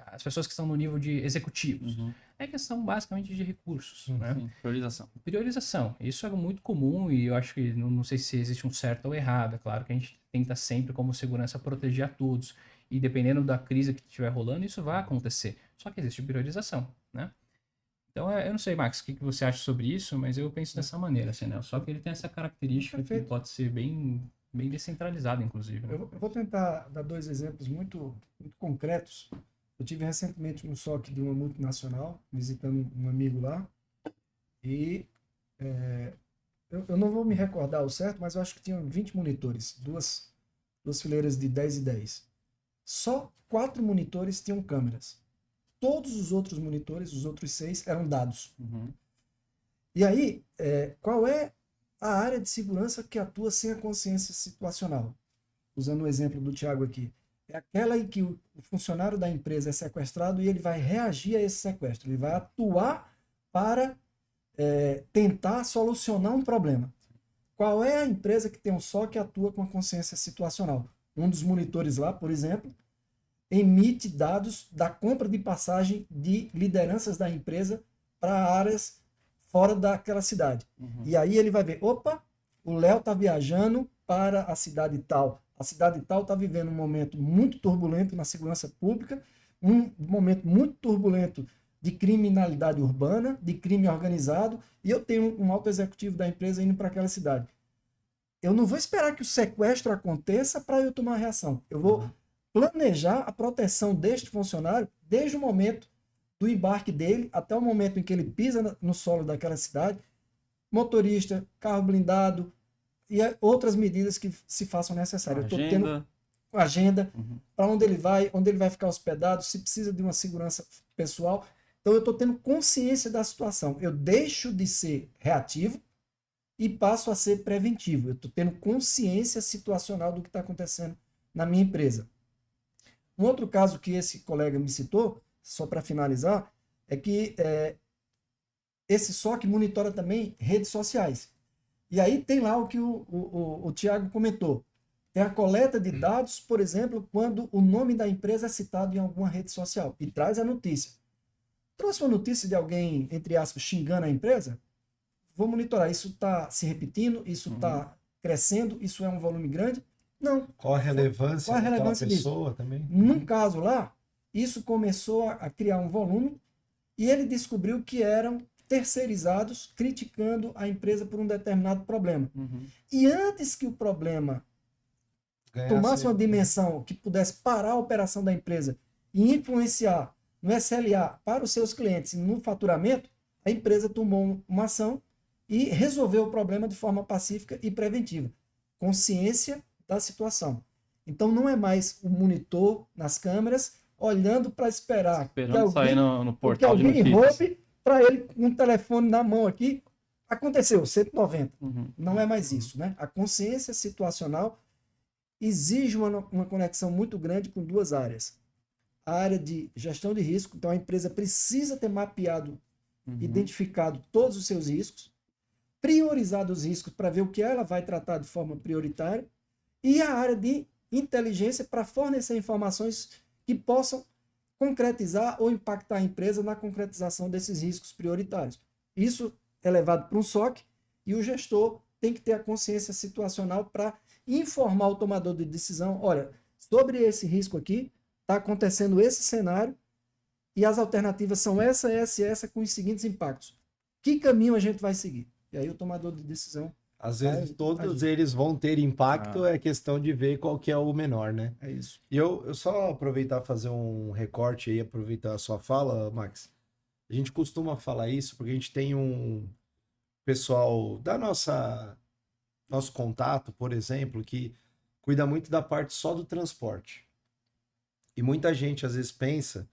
as pessoas que estão no nível de executivos. É questão basicamente de recursos, né? Sim, priorização. Priorização. Isso é muito comum e eu acho que não sei se existe um certo ou errado. É claro que a gente tenta sempre, como segurança, proteger a todos. E dependendo da crise que estiver rolando, isso vai acontecer. Só que existe priorização, né? Então, eu não sei, Max, o que você acha sobre isso, mas eu penso dessa maneira, assim, né? Só que ele tem essa característica que pode ser bem descentralizado, inclusive. Né? Eu vou tentar dar 2 exemplos muito concretos. Eu tive recentemente um SOC de uma multinacional, visitando um amigo lá, e eu não vou me recordar ao certo, mas eu acho que tinham 20 monitores, duas fileiras de 10 e 10. Só 4 monitores tinham câmeras. Todos os outros monitores, os outros 6, eram dados. E aí, qual é a área de segurança que atua sem a consciência situacional? Usando o exemplo do Thiago aqui. É aquela em que o funcionário da empresa é sequestrado e ele vai reagir a esse sequestro. Ele vai atuar para tentar solucionar um problema. Qual é a empresa que tem um SOC que atua com a consciência situacional? Um dos monitores lá, por exemplo, emite dados da compra de passagem de lideranças da empresa para áreas fora daquela cidade. E aí ele vai ver, opa, o Léo está viajando para a cidade tal. A cidade tal está vivendo um momento muito turbulento na segurança pública, um momento muito turbulento de criminalidade urbana, de crime organizado, e eu tenho um alto executivo da empresa indo para aquela cidade. Eu não vou esperar que o sequestro aconteça para eu tomar reação. Eu vou planejar a proteção deste funcionário desde o momento do embarque dele até o momento em que ele pisa no solo daquela cidade, motorista, carro blindado e outras medidas que se façam necessárias. Eu estou tendo agenda para onde ele vai ficar hospedado, se precisa de uma segurança pessoal. Então eu estou tendo consciência da situação. Eu deixo de ser reativo e passo a ser preventivo. Eu estou tendo consciência situacional do que está acontecendo na minha empresa. Um outro caso que esse colega me citou, só para finalizar, é que esse SOC monitora também redes sociais. E aí tem lá o que o Thiago comentou. Tem a coleta de dados, por exemplo, quando o nome da empresa é citado em alguma rede social e traz a notícia. Trouxe uma notícia de alguém, entre aspas, xingando a empresa? Vou monitorar. Isso está se repetindo? Isso está crescendo? Isso é um volume grande? Não. Qual a relevância daquela pessoa disso? também? Num caso lá, isso começou a criar um volume e ele descobriu que eram terceirizados criticando a empresa por um determinado problema. E antes que o problema tomasse uma dimensão que pudesse parar a operação da empresa e influenciar no SLA para os seus clientes e no faturamento, a empresa tomou uma ação e resolveu o problema de forma pacífica e preventiva. Consciência da situação. Então não é mais o monitor nas câmeras olhando para esperar que alguém, sair no portal que alguém roube para ele com um telefone na mão aqui. Aconteceu, 190. Não é mais isso, né? A consciência situacional exige uma conexão muito grande com 2 áreas. A área de gestão de risco, então a empresa precisa ter mapeado, identificado todos os seus riscos, priorizado os riscos para ver o que ela vai tratar de forma prioritária, e a área de inteligência para fornecer informações que possam concretizar ou impactar a empresa na concretização desses riscos prioritários. Isso é levado para um SOC e o gestor tem que ter a consciência situacional para informar o tomador de decisão, olha, sobre esse risco aqui, está acontecendo esse cenário e as alternativas são essa com os seguintes impactos. Que caminho a gente vai seguir? E aí o tomador de decisão Às vezes todos eles vão ter impacto, é questão de ver qual que é o menor, né? É isso. E eu só aproveitar fazer um recorte aí, aproveitar a sua fala, Max. A gente costuma falar isso porque a gente tem um pessoal da nosso contato, por exemplo, que cuida muito da parte só do transporte. E muita gente às vezes pensa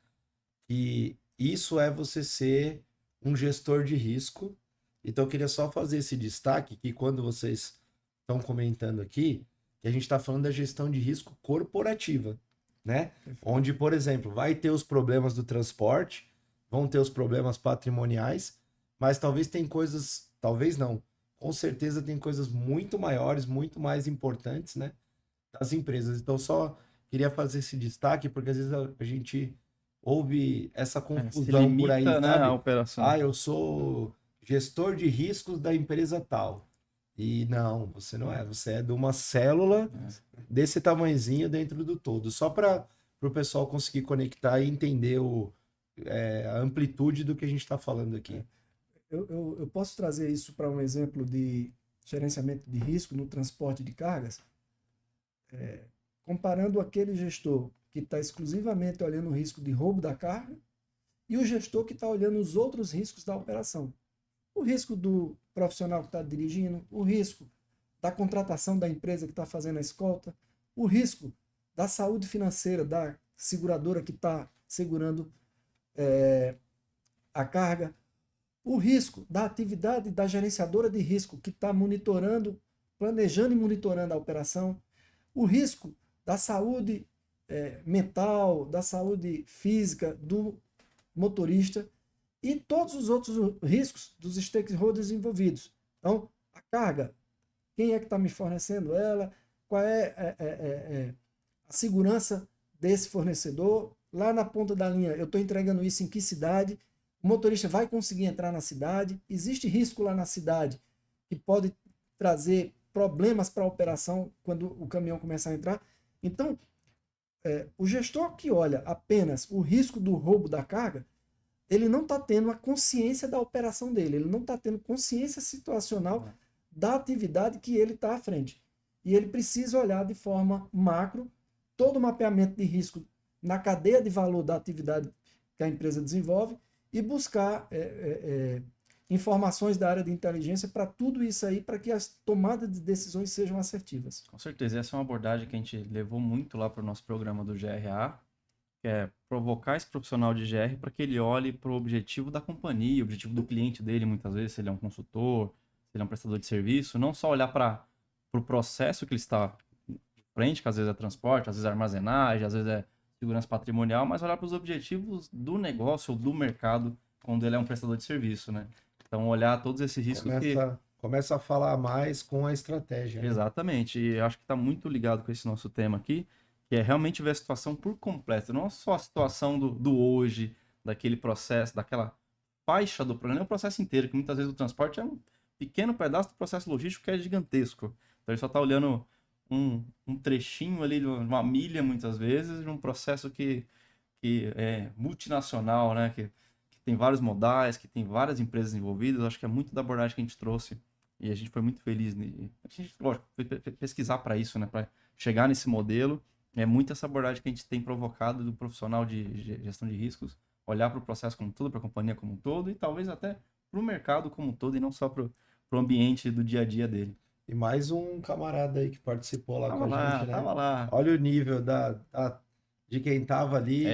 que isso é você ser um gestor de risco. Então eu queria só fazer esse destaque que quando vocês estão comentando aqui, que a gente está falando da gestão de risco corporativa, né? Onde, por exemplo, vai ter os problemas do transporte, vão ter os problemas patrimoniais, mas talvez tem coisas, talvez não, com certeza tem coisas muito maiores, muito mais importantes, né, das empresas. Então só queria fazer esse destaque, porque às vezes a gente ouve essa confusão limita, por aí, né, sabe? a operação. Ah, eu sou gestor de riscos da empresa tal. E não, você não é. Você é de uma célula desse tamanhozinho dentro do todo. Só para o pessoal conseguir conectar e entender a amplitude do que a gente está falando aqui. Eu posso trazer isso para um exemplo de gerenciamento de risco no transporte de cargas, comparando aquele gestor que está exclusivamente olhando o risco de roubo da carga e o gestor que está olhando os outros riscos da operação. O risco do profissional que está dirigindo, o risco da contratação da empresa que está fazendo a escolta, o risco da saúde financeira da seguradora que está segurando a carga, o risco da atividade da gerenciadora de risco que está monitorando, planejando e monitorando a operação, o risco da saúde mental, da saúde física do motorista e todos os outros riscos dos stakeholders envolvidos. Então, a carga, quem é que está me fornecendo ela, qual é a segurança desse fornecedor, lá na ponta da linha, eu estou entregando isso em que cidade, o motorista vai conseguir entrar na cidade, existe risco lá na cidade que pode trazer problemas para a operação quando o caminhão começar a entrar. Então, o gestor que olha apenas o risco do roubo da carga, ele não está tendo a consciência da operação dele, ele não está tendo consciência situacional da atividade que ele está à frente. E ele precisa olhar de forma macro todo o mapeamento de risco na cadeia de valor da atividade que a empresa desenvolve e buscar informações da área de inteligência para tudo isso aí, para que as tomadas de decisões sejam assertivas. Com certeza, essa é uma abordagem que a gente levou muito lá para o nosso programa do GRA, que é provocar esse profissional de GR para que ele olhe para o objetivo da companhia, o objetivo do cliente dele, muitas vezes, se ele é um consultor, se ele é um prestador de serviço, não só olhar para o processo que ele está de frente, que às vezes é transporte, às vezes é armazenagem, às vezes é segurança patrimonial, mas olhar para os objetivos do negócio ou do mercado quando ele é um prestador de serviço, né? Então, olhar todos esses riscos Começa a falar mais com a estratégia. Né? Exatamente, e acho que está muito ligado com esse nosso tema aqui, que é realmente ver a situação por completo, não só a situação do hoje, daquele processo, daquela faixa do problema, é o processo inteiro, que muitas vezes o transporte é um pequeno pedaço do processo logístico que é gigantesco. Então ele só está olhando um trechinho ali de uma milha, muitas vezes, de um processo que é multinacional, né? Que tem vários modais, que tem várias empresas envolvidas. Acho que é muito da abordagem que a gente trouxe e a gente foi muito feliz. A gente, lógico, foi pesquisar para isso, né? Para chegar nesse modelo. É muito essa abordagem que a gente tem provocado do profissional de gestão de riscos, olhar para o processo como um todo, para a companhia como um todo e talvez até para o mercado como um todo e não só para o ambiente do dia a dia dele. E mais um camarada aí que participou lá com a gente, né? Tava lá. Olha o nível de quem tava ali,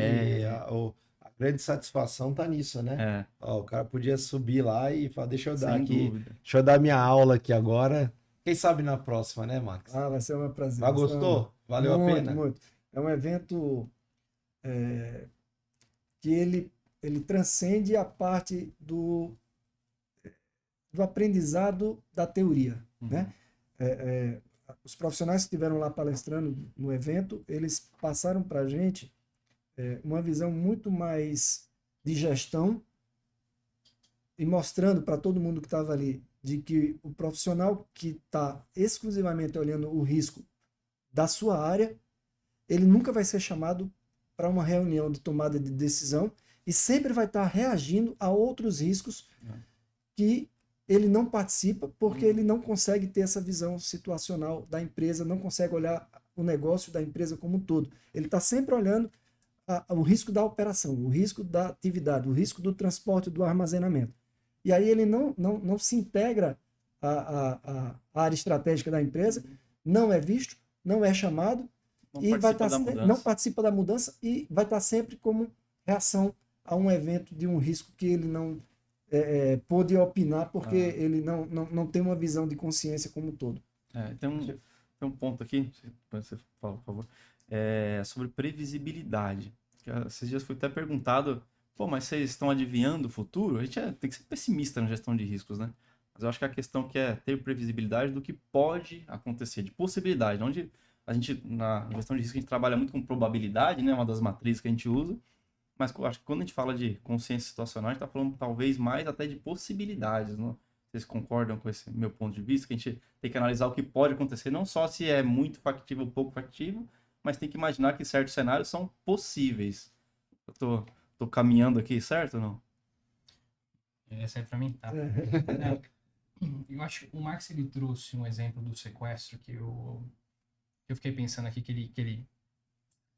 a grande satisfação tá nisso, né? Ó, o cara podia subir lá e falar, deixa eu dar minha aula aqui agora. Quem sabe na próxima, né, Max? Vai ser um prazer. Mas gostou? Valeu a pena? Muito. É um evento que ele transcende a parte do aprendizado da teoria, né? Os profissionais que estiveram lá palestrando no evento, eles passaram para a gente uma visão muito mais de gestão e mostrando para todo mundo que estava ali de que o profissional que está exclusivamente olhando o risco da sua área, ele nunca vai ser chamado para uma reunião de tomada de decisão e sempre vai estar reagindo a outros riscos que ele não participa porque ele não consegue ter essa visão situacional da empresa, não consegue olhar o negócio da empresa como um todo. Ele está sempre olhando o risco da operação, o risco da atividade, o risco do transporte, do armazenamento. E aí ele não se integra à área estratégica da empresa, não é visto, não é chamado, não participa da mudança e vai estar sempre como reação a um evento de um risco que ele não pôde opinar porque ele não tem uma visão de consciência como um todo. Tem um ponto aqui, você fala, por favor, sobre previsibilidade. Esses dias foi até perguntado, mas vocês estão adivinhando o futuro? A gente tem que ser pessimista na gestão de riscos, né? Mas eu acho que a questão que é ter previsibilidade do que pode acontecer, de possibilidade, onde a gente, na gestão de risco, a gente trabalha muito com probabilidade, né? Uma das matrizes que a gente usa, mas acho que quando a gente fala de consciência situacional, a gente está falando talvez mais até de possibilidades, né? Vocês concordam com esse meu ponto de vista? Que a gente tem que analisar o que pode acontecer, não só se é muito factível ou pouco factível, mas tem que imaginar que certos cenários são possíveis. Eu tô caminhando aqui, certo ou não? Essa é para mim, tá? Eu acho que o Marx ele trouxe um exemplo do sequestro que eu fiquei pensando aqui que ele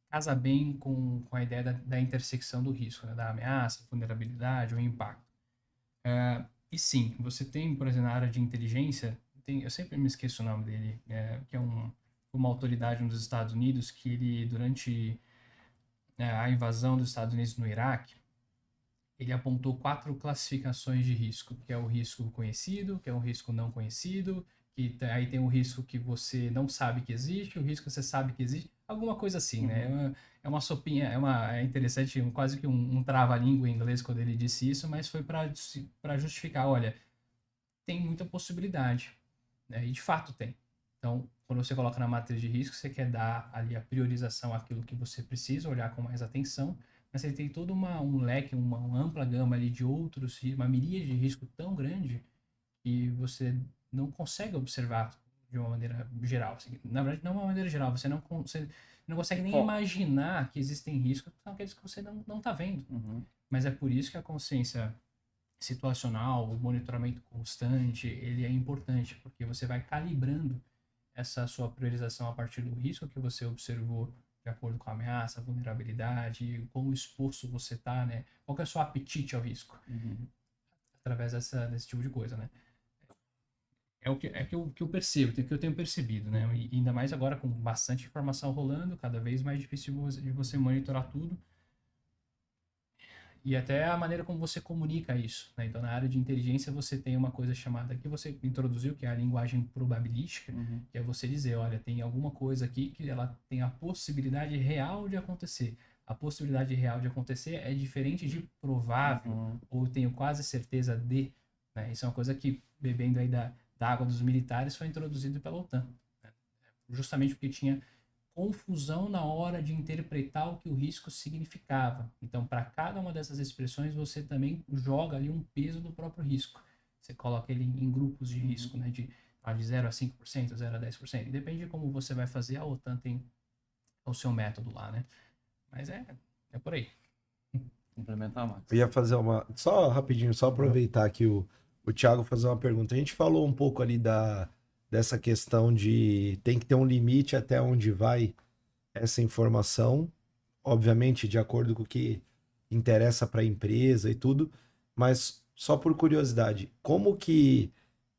casa bem com a ideia da intersecção do risco, né? Da ameaça, vulnerabilidade ou impacto. E sim, você tem, por exemplo, na área de inteligência, eu sempre me esqueço o nome dele, que é uma autoridade nos Estados Unidos que ele, durante a invasão dos Estados Unidos no Iraque, ele apontou 4 classificações de risco, que é o risco conhecido, que é o risco não conhecido, que aí tem o risco que você não sabe que existe, o risco que você sabe que existe, alguma coisa assim, né? É uma sopinha, é interessante, quase que um trava-língua em inglês quando ele disse isso, mas foi para justificar, olha, tem muita possibilidade, né? E de fato tem. Então, quando você coloca na matriz de risco, você quer dar ali a priorização àquilo que você precisa, olhar com mais atenção, mas você tem todo um leque, uma ampla gama ali de outros, uma miríade de risco tão grande que você não consegue observar de uma maneira geral. Assim, na verdade, não de uma maneira geral, você não consegue nem imaginar que existem riscos, que são aqueles que você não está vendo. Mas é por isso que a consciência situacional, o monitoramento constante, ele é importante, porque você vai calibrando essa sua priorização a partir do risco que você observou de acordo com a ameaça, a vulnerabilidade, quão exposto você está, né? Qual que é o seu apetite ao risco? Através desse tipo de coisa, né? É o que eu percebo, que eu tenho percebido, né? E ainda mais agora com bastante informação rolando, cada vez mais difícil de você monitorar tudo. E até a maneira como você comunica isso, né? Então, na área de inteligência, você tem uma coisa chamada, que você introduziu, que é a linguagem probabilística, que é você dizer, olha, tem alguma coisa aqui que ela tem a possibilidade real de acontecer. A possibilidade real de acontecer é diferente de provável, ou tenho quase certeza de, né? Isso é uma coisa que, bebendo aí da água dos militares, foi introduzido pela OTAN, né? Justamente porque tinha confusão na hora de interpretar o que o risco significava. Então, para cada uma dessas expressões, você também joga ali um peso do próprio risco. Você coloca ele em grupos de risco, né, de 0 a 5%, 0 a 10%. Depende de como você vai fazer, a OTAN tem o seu método lá, né? Mas é por aí. Complementar, Max. Eu ia fazer só rapidinho, só aproveitar aqui o Thiago fazer uma pergunta. A gente falou um pouco ali dessa questão de tem que ter um limite até onde vai essa informação, obviamente de acordo com o que interessa para a empresa e tudo, mas só por curiosidade, como que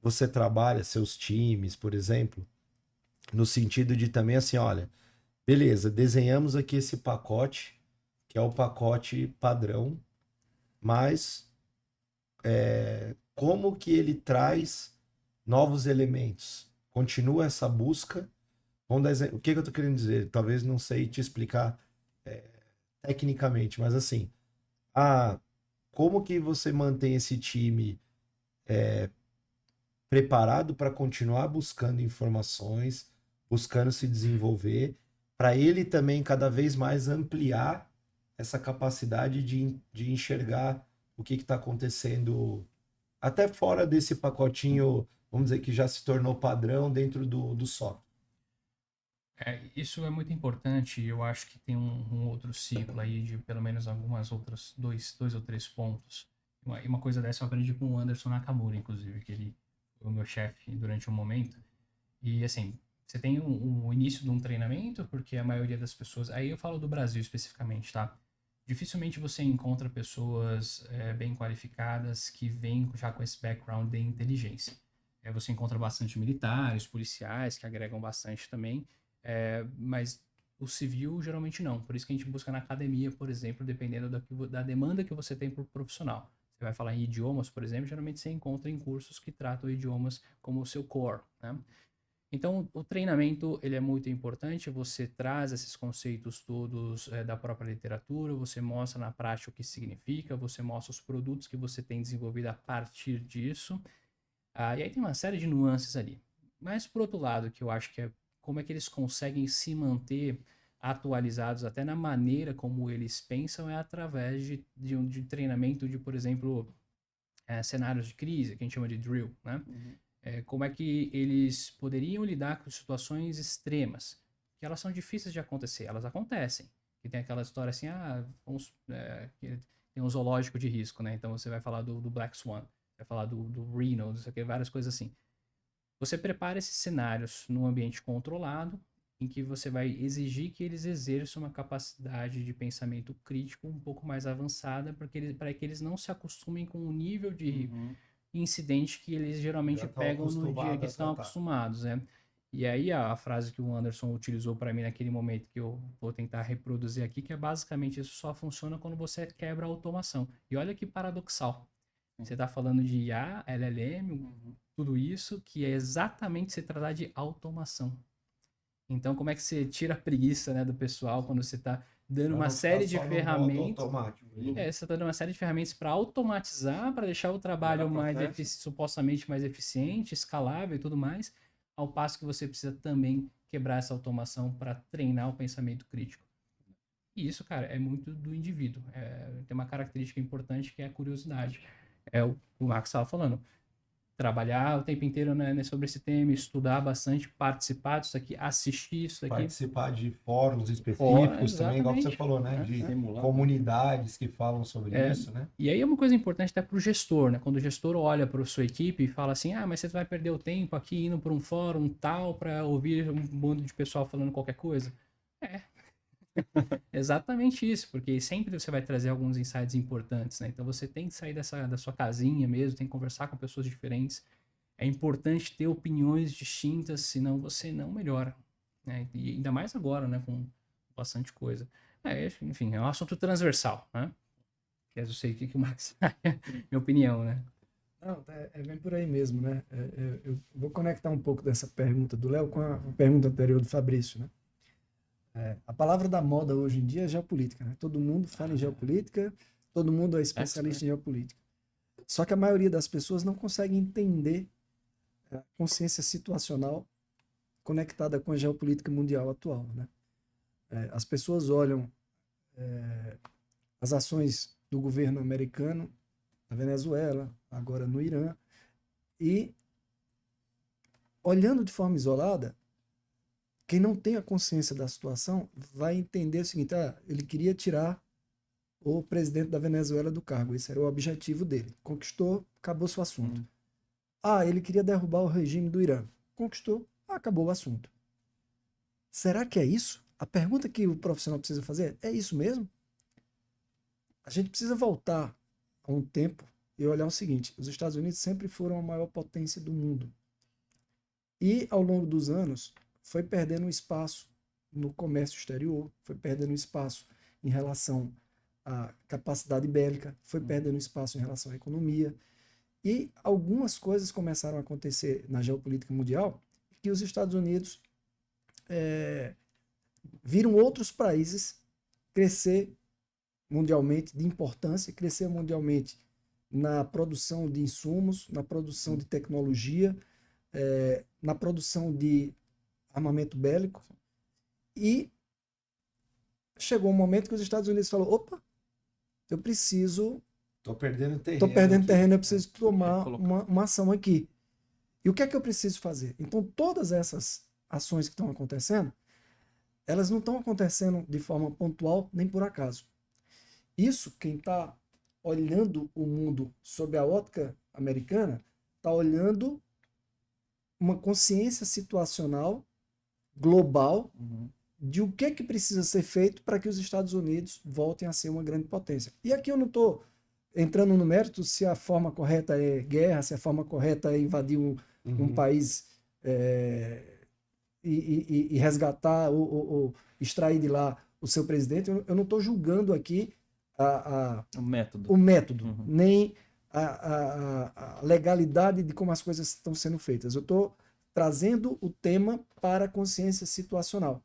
você trabalha seus times, por exemplo, no sentido de também assim, olha, beleza, desenhamos aqui esse pacote, que é o pacote padrão, mas como que ele traz novos elementos? Continua essa busca? Vamos dar exemplo. O que eu estou querendo dizer? Talvez não sei te explicar tecnicamente, mas assim, como que você mantém esse time preparado para continuar buscando informações, buscando se desenvolver, para ele também cada vez mais ampliar essa capacidade de enxergar o que está acontecendo até fora desse pacotinho, vamos dizer, que já se tornou padrão dentro do software. Isso é muito importante e eu acho que tem um outro ciclo aí de pelo menos algumas outras dois ou três pontos. Uma coisa dessa eu aprendi com o Anderson Nakamura, inclusive, que ele foi o meu chefe durante um momento. E assim, você tem o início de um treinamento, porque a maioria das pessoas... Aí eu falo do Brasil especificamente, tá? Dificilmente você encontra pessoas bem qualificadas que vêm já com esse background de inteligência. Você encontra bastante militares, policiais, que agregam bastante também, mas o civil geralmente não. Por isso que a gente busca na academia, por exemplo, dependendo da demanda que você tem para o profissional. Você vai falar em idiomas, por exemplo, geralmente você encontra em cursos que tratam idiomas como o seu core, né? Então, o treinamento ele é muito importante, você traz esses conceitos todos da própria literatura, você mostra na prática o que significa, você mostra os produtos que você tem desenvolvido a partir disso, e aí tem uma série de nuances ali. Mas, por outro lado, que eu acho que é como é que eles conseguem se manter atualizados até na maneira como eles pensam, é através de treinamento de, por exemplo, cenários de crise, que a gente chama de drill, né? Uhum. Como é que eles poderiam lidar com situações extremas, que elas são difíceis de acontecer, elas acontecem. E tem aquela história assim, tem um zoológico de risco, né? Então você vai falar do Black Swan, vai falar do Rhino, várias coisas assim. Você prepara esses cenários num ambiente controlado, em que você vai exigir que eles exerçam uma capacidade de pensamento crítico um pouco mais avançada, para que eles não se acostumem com o nível de incidente que eles geralmente pegam no dia que estão acostumados, né? E aí a frase que o Anderson utilizou para mim naquele momento, que eu vou tentar reproduzir aqui, que é basicamente isso só funciona quando você quebra a automação. E olha que paradoxal. Você está falando de IA, LLM, tudo isso, que é exatamente se tratar de automação. Então, como é que você tira a preguiça, né, do pessoal quando você está dando uma série de ferramentas? Você está dando uma série de ferramentas para automatizar, para deixar o trabalho supostamente mais eficiente, escalável e tudo mais, ao passo que você precisa também quebrar essa automação para treinar o pensamento crítico. E isso, cara, é muito do indivíduo. Tem uma característica importante que é a curiosidade. O Max estava falando. Trabalhar o tempo inteiro, né, sobre esse tema, estudar bastante, participar disso aqui, assistir isso aqui. Participar de fóruns específicos também, igual você falou, né? De comunidades que falam sobre isso, né? E aí é uma coisa importante até para o gestor, né? Quando o gestor olha para a sua equipe e fala assim, mas você vai perder o tempo aqui indo para um fórum tal para ouvir um bando de pessoal falando qualquer coisa. Exatamente isso, porque sempre você vai trazer alguns insights importantes, né? Então você tem que sair da sua casinha mesmo, tem que conversar com pessoas diferentes. É importante ter opiniões distintas, senão você não melhora, né? E ainda mais agora, né? Com bastante coisa. Enfim, é um assunto transversal, né? Eu sei o que o Max minha opinião, né? Não, é bem por aí mesmo, né? Eu vou conectar um pouco dessa pergunta do Léo com a pergunta anterior do Fabrício, né? A palavra da moda hoje em dia é geopolítica, né? Todo mundo fala em geopolítica, todo mundo é especialista em geopolítica. Só que a maioria das pessoas não consegue entender a consciência situacional conectada com a geopolítica mundial atual, né? As pessoas olham as ações do governo americano na Venezuela, agora no Irã, e olhando de forma isolada, quem não tem a consciência da situação vai entender o seguinte, ele queria tirar o presidente da Venezuela do cargo, esse era o objetivo dele. Conquistou, acabou-se o assunto. Ele queria derrubar o regime do Irã. Conquistou, acabou o assunto. Será que é isso? A pergunta que o profissional precisa fazer é isso mesmo? A gente precisa voltar a um tempo e olhar o seguinte, os Estados Unidos sempre foram a maior potência do mundo. E, ao longo dos anos, foi perdendo espaço no comércio exterior, foi perdendo espaço em relação à capacidade bélica, foi perdendo espaço em relação à economia. E algumas coisas começaram a acontecer na geopolítica mundial que os Estados Unidos viram outros países crescer mundialmente de importância, crescer mundialmente na produção de insumos, na produção de tecnologia, na produção de armamento bélico, e chegou um momento que os Estados Unidos falaram, opa, eu preciso... Tô perdendo terreno, eu preciso tomar uma ação aqui. E o que é que eu preciso fazer? Então, todas essas ações que estão acontecendo, elas não estão acontecendo de forma pontual nem por acaso. Isso, quem está olhando o mundo sob a ótica americana, está olhando uma consciência situacional global de o que é que precisa ser feito para que os Estados Unidos voltem a ser uma grande potência. E aqui eu não estou entrando no mérito se a forma correta é guerra, se a forma correta é invadir um país e resgatar ou extrair de lá o seu presidente. Eu não estou julgando aqui o método nem a legalidade de como as coisas estão sendo feitas. Eu estou trazendo o tema para a consciência situacional.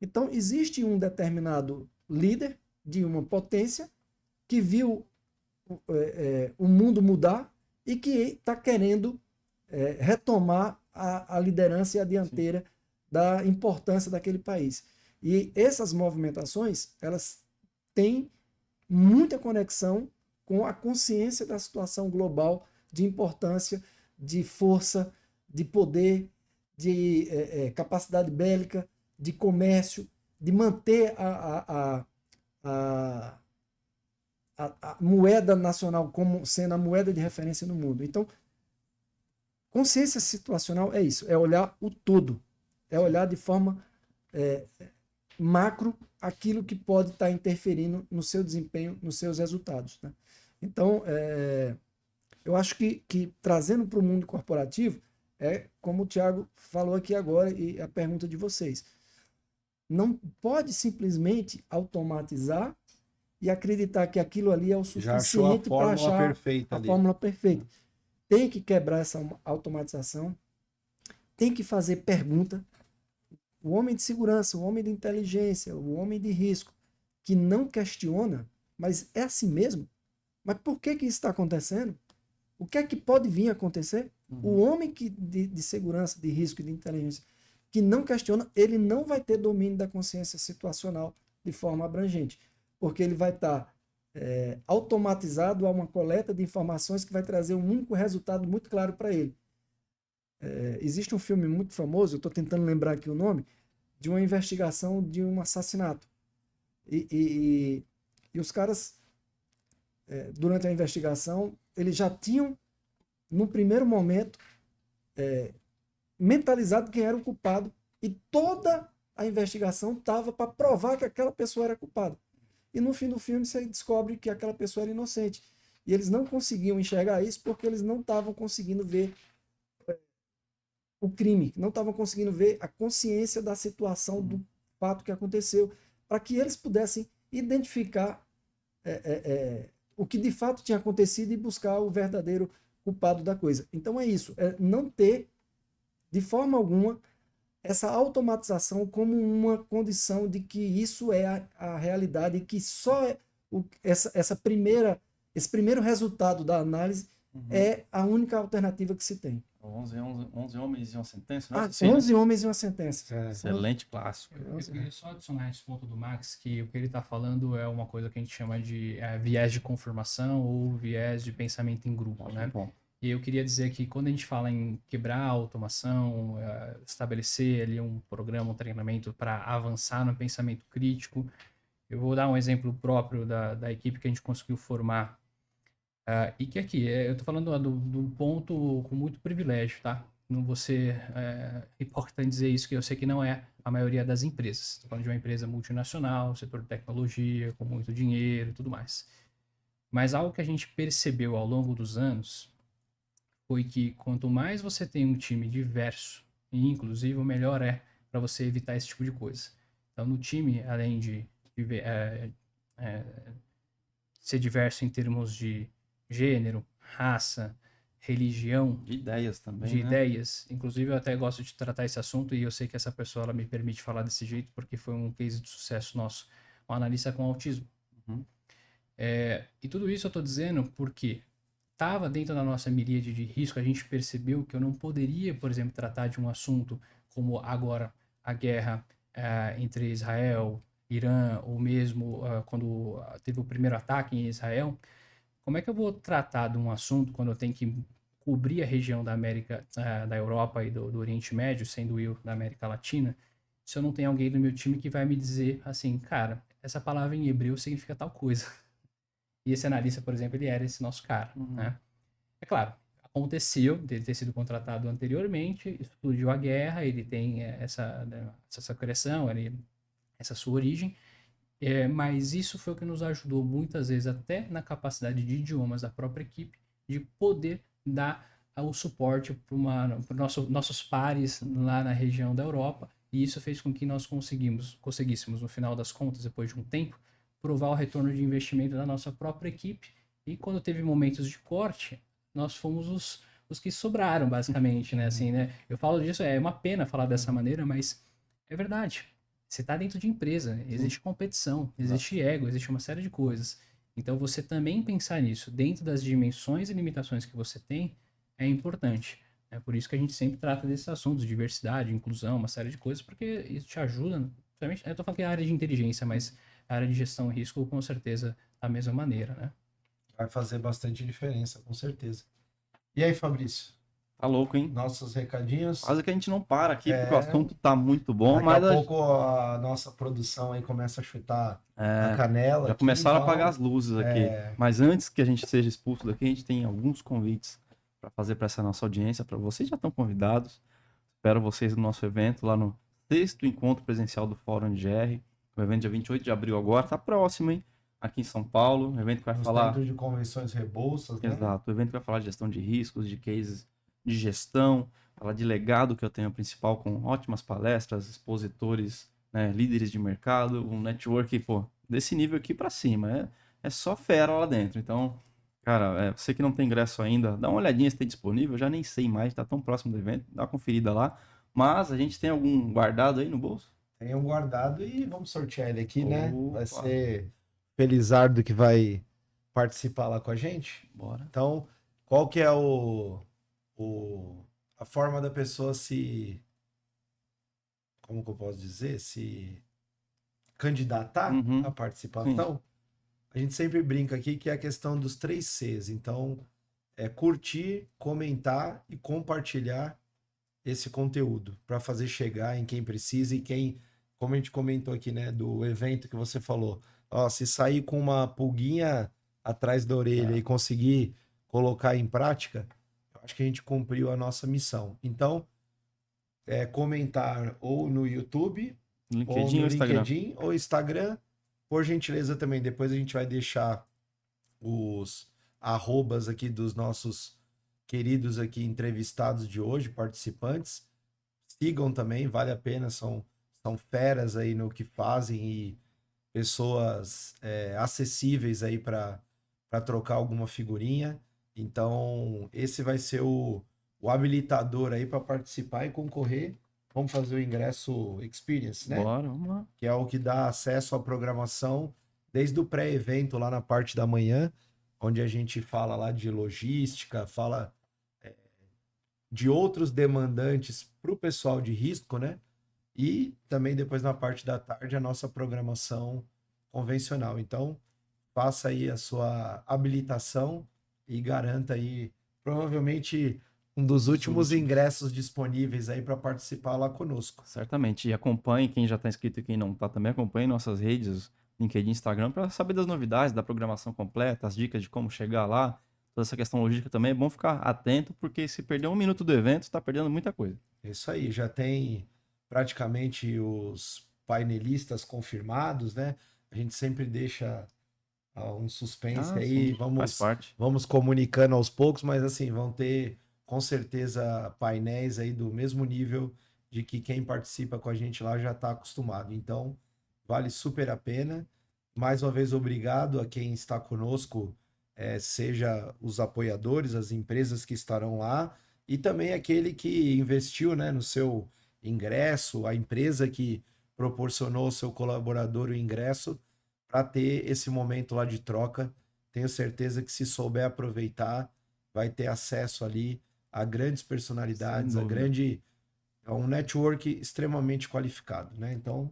Então, existe um determinado líder de uma potência que viu o mundo mudar e que está querendo retomar a liderança e a dianteira da importância daquele país. E essas movimentações, elas têm muita conexão com a consciência da situação global de importância, de força, de poder, de capacidade bélica, de comércio, de manter a moeda nacional como sendo a moeda de referência no mundo. Então, consciência situacional é isso, é olhar o todo, é olhar de forma macro aquilo que pode estar interferindo no seu desempenho, nos seus resultados, né? Então, eu acho que trazendo para o mundo corporativo, como o Thiago falou aqui agora e a pergunta de vocês, não pode simplesmente automatizar e acreditar que aquilo ali é o suficiente para achar a fórmula perfeita. Tem que quebrar essa automatização, tem que fazer pergunta. O homem de segurança, o homem de inteligência, o homem de risco, que não questiona, mas é assim mesmo? Mas por que isso está acontecendo? O que é que pode vir a acontecer? O homem de segurança, de risco e de inteligência, que não questiona, ele não vai ter domínio da consciência situacional de forma abrangente, porque ele vai estar automatizado a uma coleta de informações que vai trazer um único resultado muito claro para ele. Existe um filme muito famoso, eu estou tentando lembrar aqui o nome, de uma investigação de um assassinato. E os caras, durante a investigação, eles já tinham, no primeiro momento, mentalizado quem era o culpado, e toda a investigação estava para provar que aquela pessoa era culpada. E no fim do filme você descobre que aquela pessoa era inocente. E eles não conseguiam enxergar isso porque eles não estavam conseguindo ver o crime, não estavam conseguindo ver a consciência da situação do fato que aconteceu, para que eles pudessem identificar o que de fato tinha acontecido e buscar o verdadeiro culpado da coisa. Então é isso, não ter de forma alguma essa automatização como uma condição de que isso é a realidade e que só esse primeiro resultado da análise é a única alternativa que se tem. 11 homens e uma sentença? 11 homens e uma sentença. Excelente clássico. Eu queria só adicionar esse ponto do Max, que o que ele está falando é uma coisa que a gente chama de viés de confirmação ou viés de pensamento em grupo, né? Bom. E eu queria dizer que quando a gente fala em quebrar a automação, estabelecer ali um programa, um treinamento para avançar no pensamento crítico, eu vou dar um exemplo próprio da equipe que a gente conseguiu formar. E que aqui, eu estou falando do ponto com muito privilégio, tá? Não vou ser hipócrita em dizer isso, que eu sei que não é a maioria das empresas. Estou falando de uma empresa multinacional, setor de tecnologia, com muito dinheiro e tudo mais. Mas algo que a gente percebeu ao longo dos anos foi que quanto mais você tem um time diverso e inclusivo, melhor é para você evitar esse tipo de coisa. Então, no time, além de ser diverso em termos de gênero, raça, religião, de ideias também, de ideias. Inclusive, eu até gosto de tratar esse assunto e eu sei que essa pessoa ela me permite falar desse jeito porque foi um case de sucesso nosso, um analista com autismo. E tudo isso eu estou dizendo porque estava dentro da nossa miríade de risco, a gente percebeu que eu não poderia, por exemplo, tratar de um assunto como agora a guerra entre Israel, Irã, ou mesmo quando teve o primeiro ataque em Israel. Como é que eu vou tratar de um assunto quando eu tenho que cobrir a região da América, da Europa e do Oriente Médio, sendo eu da América Latina, se eu não tenho alguém do meu time que vai me dizer assim, cara, essa palavra em hebreu significa tal coisa. E esse analista, por exemplo, ele era esse nosso cara, né? É claro, aconteceu dele ter sido contratado anteriormente, explodiu a guerra, ele tem essa criação, essa sua origem, mas isso foi o que nos ajudou muitas vezes, até na capacidade de idiomas da própria equipe, de poder dar o suporte para nossos pares lá na região da Europa, e isso fez com que nós conseguíssemos, no final das contas, depois de um tempo, provar o retorno de investimento da nossa própria equipe, e quando teve momentos de corte, nós fomos os que sobraram, basicamente, né? Assim, né? Eu falo disso, é uma pena falar dessa maneira, mas é verdade. Você está dentro de empresa, existe competição, existe ego, existe uma série de coisas. Então, você também pensar nisso, dentro das dimensões e limitações que você tem, é importante. É por isso que a gente sempre trata desses assuntos, diversidade, inclusão, uma série de coisas, porque isso te ajuda. Eu estou falando que é a área de inteligência, mas a área de gestão e risco, com certeza, da mesma maneira, né? Vai fazer bastante diferença, com certeza. E aí, Fabrício? Tá louco, hein? Nossos recadinhos. Quase que a gente não para aqui, porque o assunto tá muito bom. Daqui a pouco a nossa produção aí começa a chutar a canela. Já começaram a apagar as luzes aqui. Mas antes que a gente seja expulso daqui, a gente tem alguns convites para fazer para essa nossa audiência. Para vocês já estão convidados. Espero vocês no nosso evento, lá no 6º encontro presencial do Fórum de GR. O evento dia 28 de abril agora, tá próximo, hein? Aqui em São Paulo. O evento que vai falar... Centro de Convenções Rebouças, né? Exato. O evento que vai falar de gestão de riscos, de cases de gestão, falar de legado que eu tenho principal, com ótimas palestras, expositores, né, líderes de mercado, um network, pô, desse nível aqui para cima. É só fera lá dentro. Então, cara, você que não tem ingresso ainda, dá uma olhadinha se tem disponível. Eu já nem sei mais, tá tão próximo do evento, dá uma conferida lá. Mas a gente tem algum guardado aí no bolso? Tem um guardado e vamos sortear ele aqui, né? Vai ser Felizardo que vai participar lá com a gente. Bora. Então, qual que é a forma da pessoa como que eu posso dizer? Se candidatar à participação? Sim. A gente sempre brinca aqui que é a questão dos 3 Cs. Então, é curtir, comentar e compartilhar esse conteúdo para fazer chegar em quem precisa e quem, como a gente comentou aqui, né, do evento que você falou, se sair com uma pulguinha atrás da orelha e conseguir colocar em prática, eu acho que a gente cumpriu a nossa missão. Então, comentar ou no YouTube, LinkedIn ou no LinkedIn ou Instagram. Por gentileza também, depois a gente vai deixar os arrobas aqui dos nossos queridos aqui entrevistados de hoje, participantes. Sigam também, vale a pena, são feras aí no que fazem e pessoas acessíveis aí para trocar alguma figurinha. Então, esse vai ser o habilitador aí para participar e concorrer. Vamos fazer o ingresso Experience, né? Bora, vamos lá. Que é o que dá acesso à programação desde o pré-evento lá na parte da manhã, onde a gente fala lá de logística, fala de outros demandantes para o pessoal de risco, né? E também depois na parte da tarde a nossa programação convencional. Então, faça aí a sua habilitação e garanta aí provavelmente um dos últimos ingressos disponíveis aí para participar lá conosco. Certamente. E acompanhe quem já está inscrito e quem não está também. Acompanhe nossas redes, LinkedIn, Instagram, para saber das novidades, da programação completa, as dicas de como chegar lá. Toda essa questão logística também é bom ficar atento, porque se perder 1 minuto do evento, está perdendo muita coisa. Isso aí. Já tem praticamente os painelistas confirmados, né? A gente sempre deixa um suspense aí. Sim, faz parte. Vamos comunicando aos poucos, mas assim, vão ter com certeza painéis aí do mesmo nível de que quem participa com a gente lá já está acostumado. Então, vale super a pena. Mais uma vez, obrigado a quem está conosco, seja os apoiadores, as empresas que estarão lá, e também aquele que investiu, né, no seu ingresso, a empresa que proporcionou ao seu colaborador o ingresso para ter esse momento lá de troca. Tenho certeza que se souber aproveitar, vai ter acesso ali a grandes personalidades, a um network extremamente qualificado, né? Então...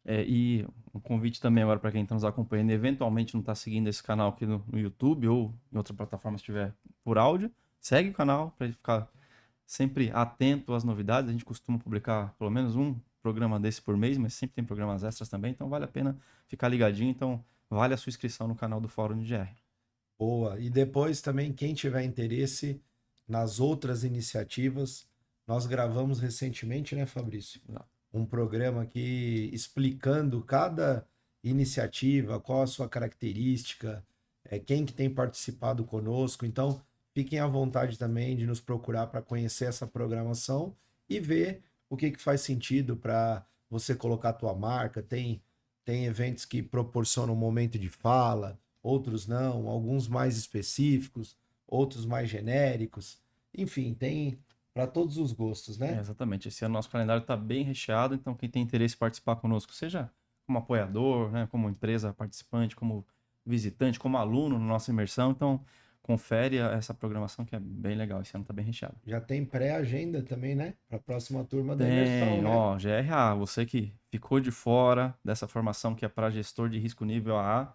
e um convite também agora para quem está nos acompanhando, eventualmente não está seguindo esse canal aqui no YouTube ou em outra plataforma se estiver por áudio, segue o canal para ele ficar sempre atento às novidades. A gente costuma publicar pelo menos um programa desse por mês, mas sempre tem programas extras também, então vale a pena ficar ligadinho. Então, vale a sua inscrição no canal do Fórum de GR. Boa. E depois também, quem tiver interesse nas outras iniciativas, nós gravamos recentemente, né, Fabrício? Um programa aqui explicando cada iniciativa, qual a sua característica, quem que tem participado conosco. Então, fiquem à vontade também de nos procurar para conhecer essa programação e ver o que faz sentido para você colocar a tua marca. Tem eventos que proporcionam um momento de fala, outros não, alguns mais específicos, outros mais genéricos. Enfim, tem para todos os gostos, né? Exatamente. Esse ano nosso calendário está bem recheado, então quem tem interesse em participar conosco, seja como apoiador, né, como empresa participante, como visitante, como aluno na nossa imersão, então confere essa programação que é bem legal. Esse ano está bem recheado. Já tem pré-agenda também, né? Para a próxima turma da imersão, né? Ó, GRA, você que ficou de fora dessa formação que é para gestor de risco nível AA,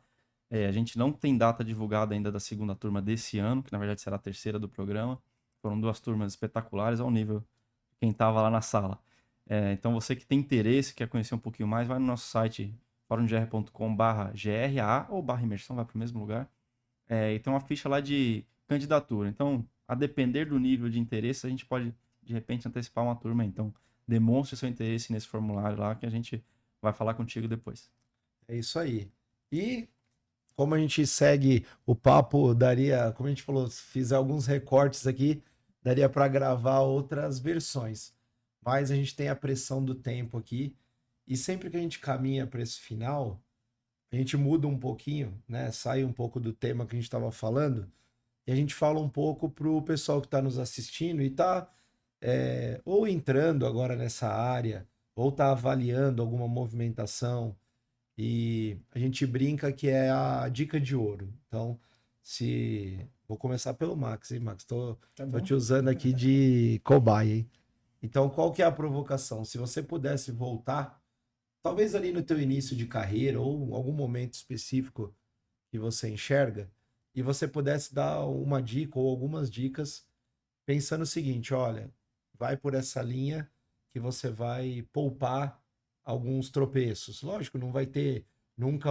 a gente não tem data divulgada ainda da segunda turma desse ano, que na verdade será a terceira do programa. Foram 2 turmas espetaculares ao nível de quem estava lá na sala. Então você que tem interesse, quer conhecer um pouquinho mais, vai no nosso site forumdgr.com/GRA ou /imersão, vai para o mesmo lugar. E tem uma ficha lá de candidatura. Então, a depender do nível de interesse, a gente pode, de repente, antecipar uma turma. Então, demonstre seu interesse nesse formulário lá que a gente vai falar contigo depois. É isso aí. E como a gente segue o papo, daria, como a gente falou, fiz alguns recortes aqui, daria para gravar outras versões. Mas a gente tem a pressão do tempo aqui. E sempre que a gente caminha para esse final, a gente muda um pouquinho, né? Sai um pouco do tema que a gente estava falando e a gente fala um pouco para o pessoal que está nos assistindo e está ou entrando agora nessa área ou está avaliando alguma movimentação e a gente brinca que é a dica de ouro. Então, vou começar pelo Max, hein, Max? Tô te usando aqui de cobaia, hein? Então, qual que é a provocação? Se você pudesse voltar talvez ali no teu início de carreira ou algum momento específico que você enxerga e você pudesse dar uma dica ou algumas dicas pensando o seguinte, olha, vai por essa linha que você vai poupar alguns tropeços. Lógico, não vai ter nunca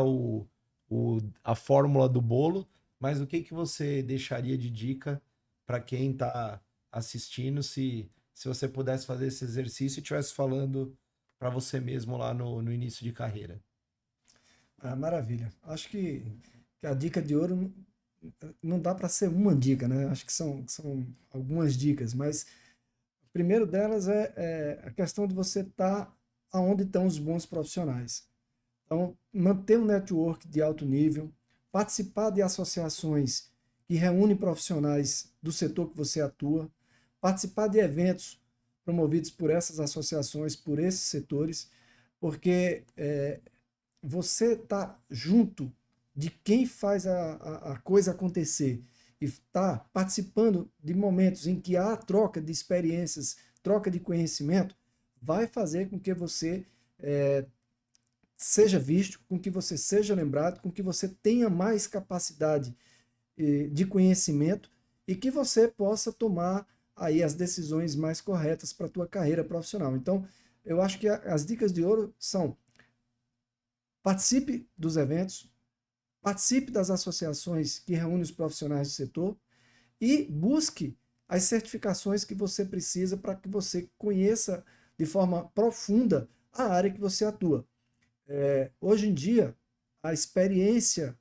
a fórmula do bolo, mas o que você deixaria de dica para quem está assistindo se você pudesse fazer esse exercício e estivesse falando para você mesmo lá no início de carreira? Maravilha. Acho que a dica de ouro não dá para ser uma dica, né? Acho que são algumas dicas, mas o primeiro delas é a questão de você estar aonde estão os bons profissionais. Então, manter um network de alto nível, participar de associações que reúnem profissionais do setor que você atua, participar de eventos promovidos por essas associações, por esses setores, porque você está junto de quem faz a coisa acontecer e está participando de momentos em que há troca de experiências, troca de conhecimento, vai fazer com que você seja visto, com que você seja lembrado, com que você tenha mais capacidade de conhecimento e que você possa tomar aí as decisões mais corretas para a tua carreira profissional. Então, eu acho que as dicas de ouro são: participe dos eventos, participe das associações que reúnem os profissionais do setor e busque as certificações que você precisa para que você conheça de forma profunda a área que você atua. Hoje em dia, a experiência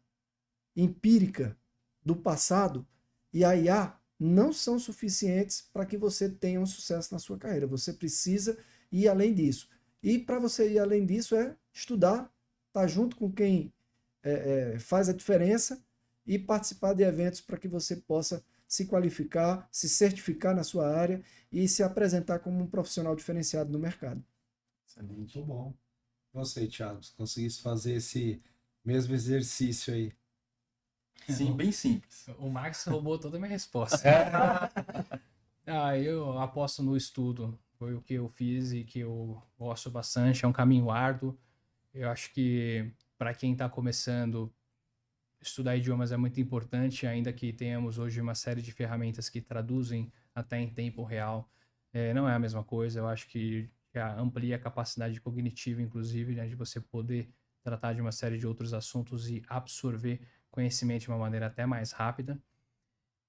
empírica do passado e a IA não são suficientes para que você tenha um sucesso na sua carreira. Você precisa ir além disso. E para você ir além disso é estudar, estar junto com quem faz a diferença e participar de eventos para que você possa se qualificar, se certificar na sua área e se apresentar como um profissional diferenciado no mercado. Excelente. Muito bom. Você, Thiago, se conseguisse fazer esse mesmo exercício aí. Sim, bem simples. O Max roubou toda a minha resposta. Eu aposto no estudo. Foi o que eu fiz e que eu gosto bastante. É um caminho árduo. Eu acho que para quem está começando, estudar idiomas é muito importante, ainda que tenhamos hoje uma série de ferramentas que traduzem até em tempo real. Não é a mesma coisa. Eu acho que amplia a capacidade cognitiva, inclusive, né, de você poder tratar de uma série de outros assuntos e absorver conhecimento de uma maneira até mais rápida.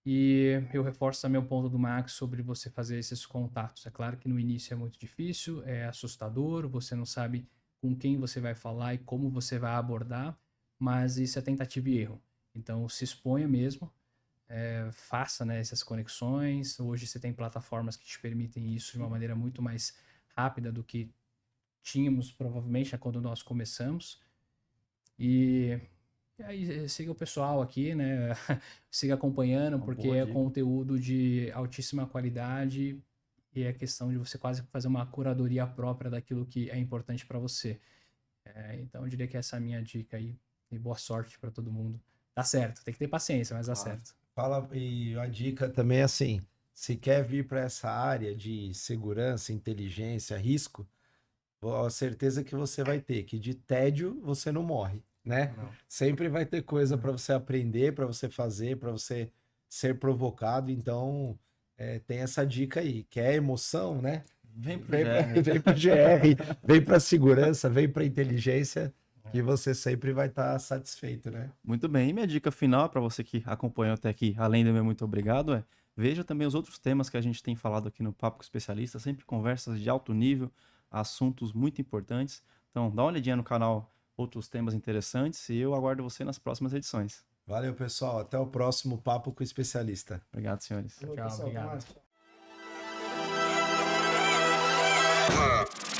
E eu reforço também o ponto do Max sobre você fazer esses contatos. É claro que no início é muito difícil, é assustador, você não sabe com quem você vai falar e como você vai abordar, mas isso é tentativa e erro. Então se exponha mesmo, faça, né, essas conexões. Hoje você tem plataformas que te permitem isso de uma maneira muito mais rápida do que tínhamos provavelmente quando nós começamos. E aí siga o pessoal aqui, né? Siga acompanhando, porque é conteúdo de altíssima qualidade e é questão de você quase fazer uma curadoria própria daquilo que é importante para você. Então eu diria que essa é a minha dica aí. E boa sorte para todo mundo. Dá certo, tem que ter paciência, mas dá certo. Fala, e a dica também é assim, se quer vir para essa área de segurança, inteligência, risco, a certeza que você vai ter que de tédio você não morre, né? Não. Sempre vai ter coisa para você aprender, para você fazer, para você ser provocado. Então, tem essa dica aí. Quer emoção, né? Vem pro Vem para GR, vem para segurança, vem para inteligência, que você sempre vai estar satisfeito, né? Muito bem. E minha dica final para você que acompanhou até aqui, além do meu muito obrigado, veja também os outros temas que a gente tem falado aqui no Papo com Especialista, sempre conversas de alto nível, assuntos muito importantes. Então, dá uma olhadinha no canal, outros temas interessantes, e eu aguardo você nas próximas edições. Valeu, pessoal. Até o próximo Papo com o Especialista. Obrigado, senhores. Falou, Tchau, pessoal, até obrigado. mais.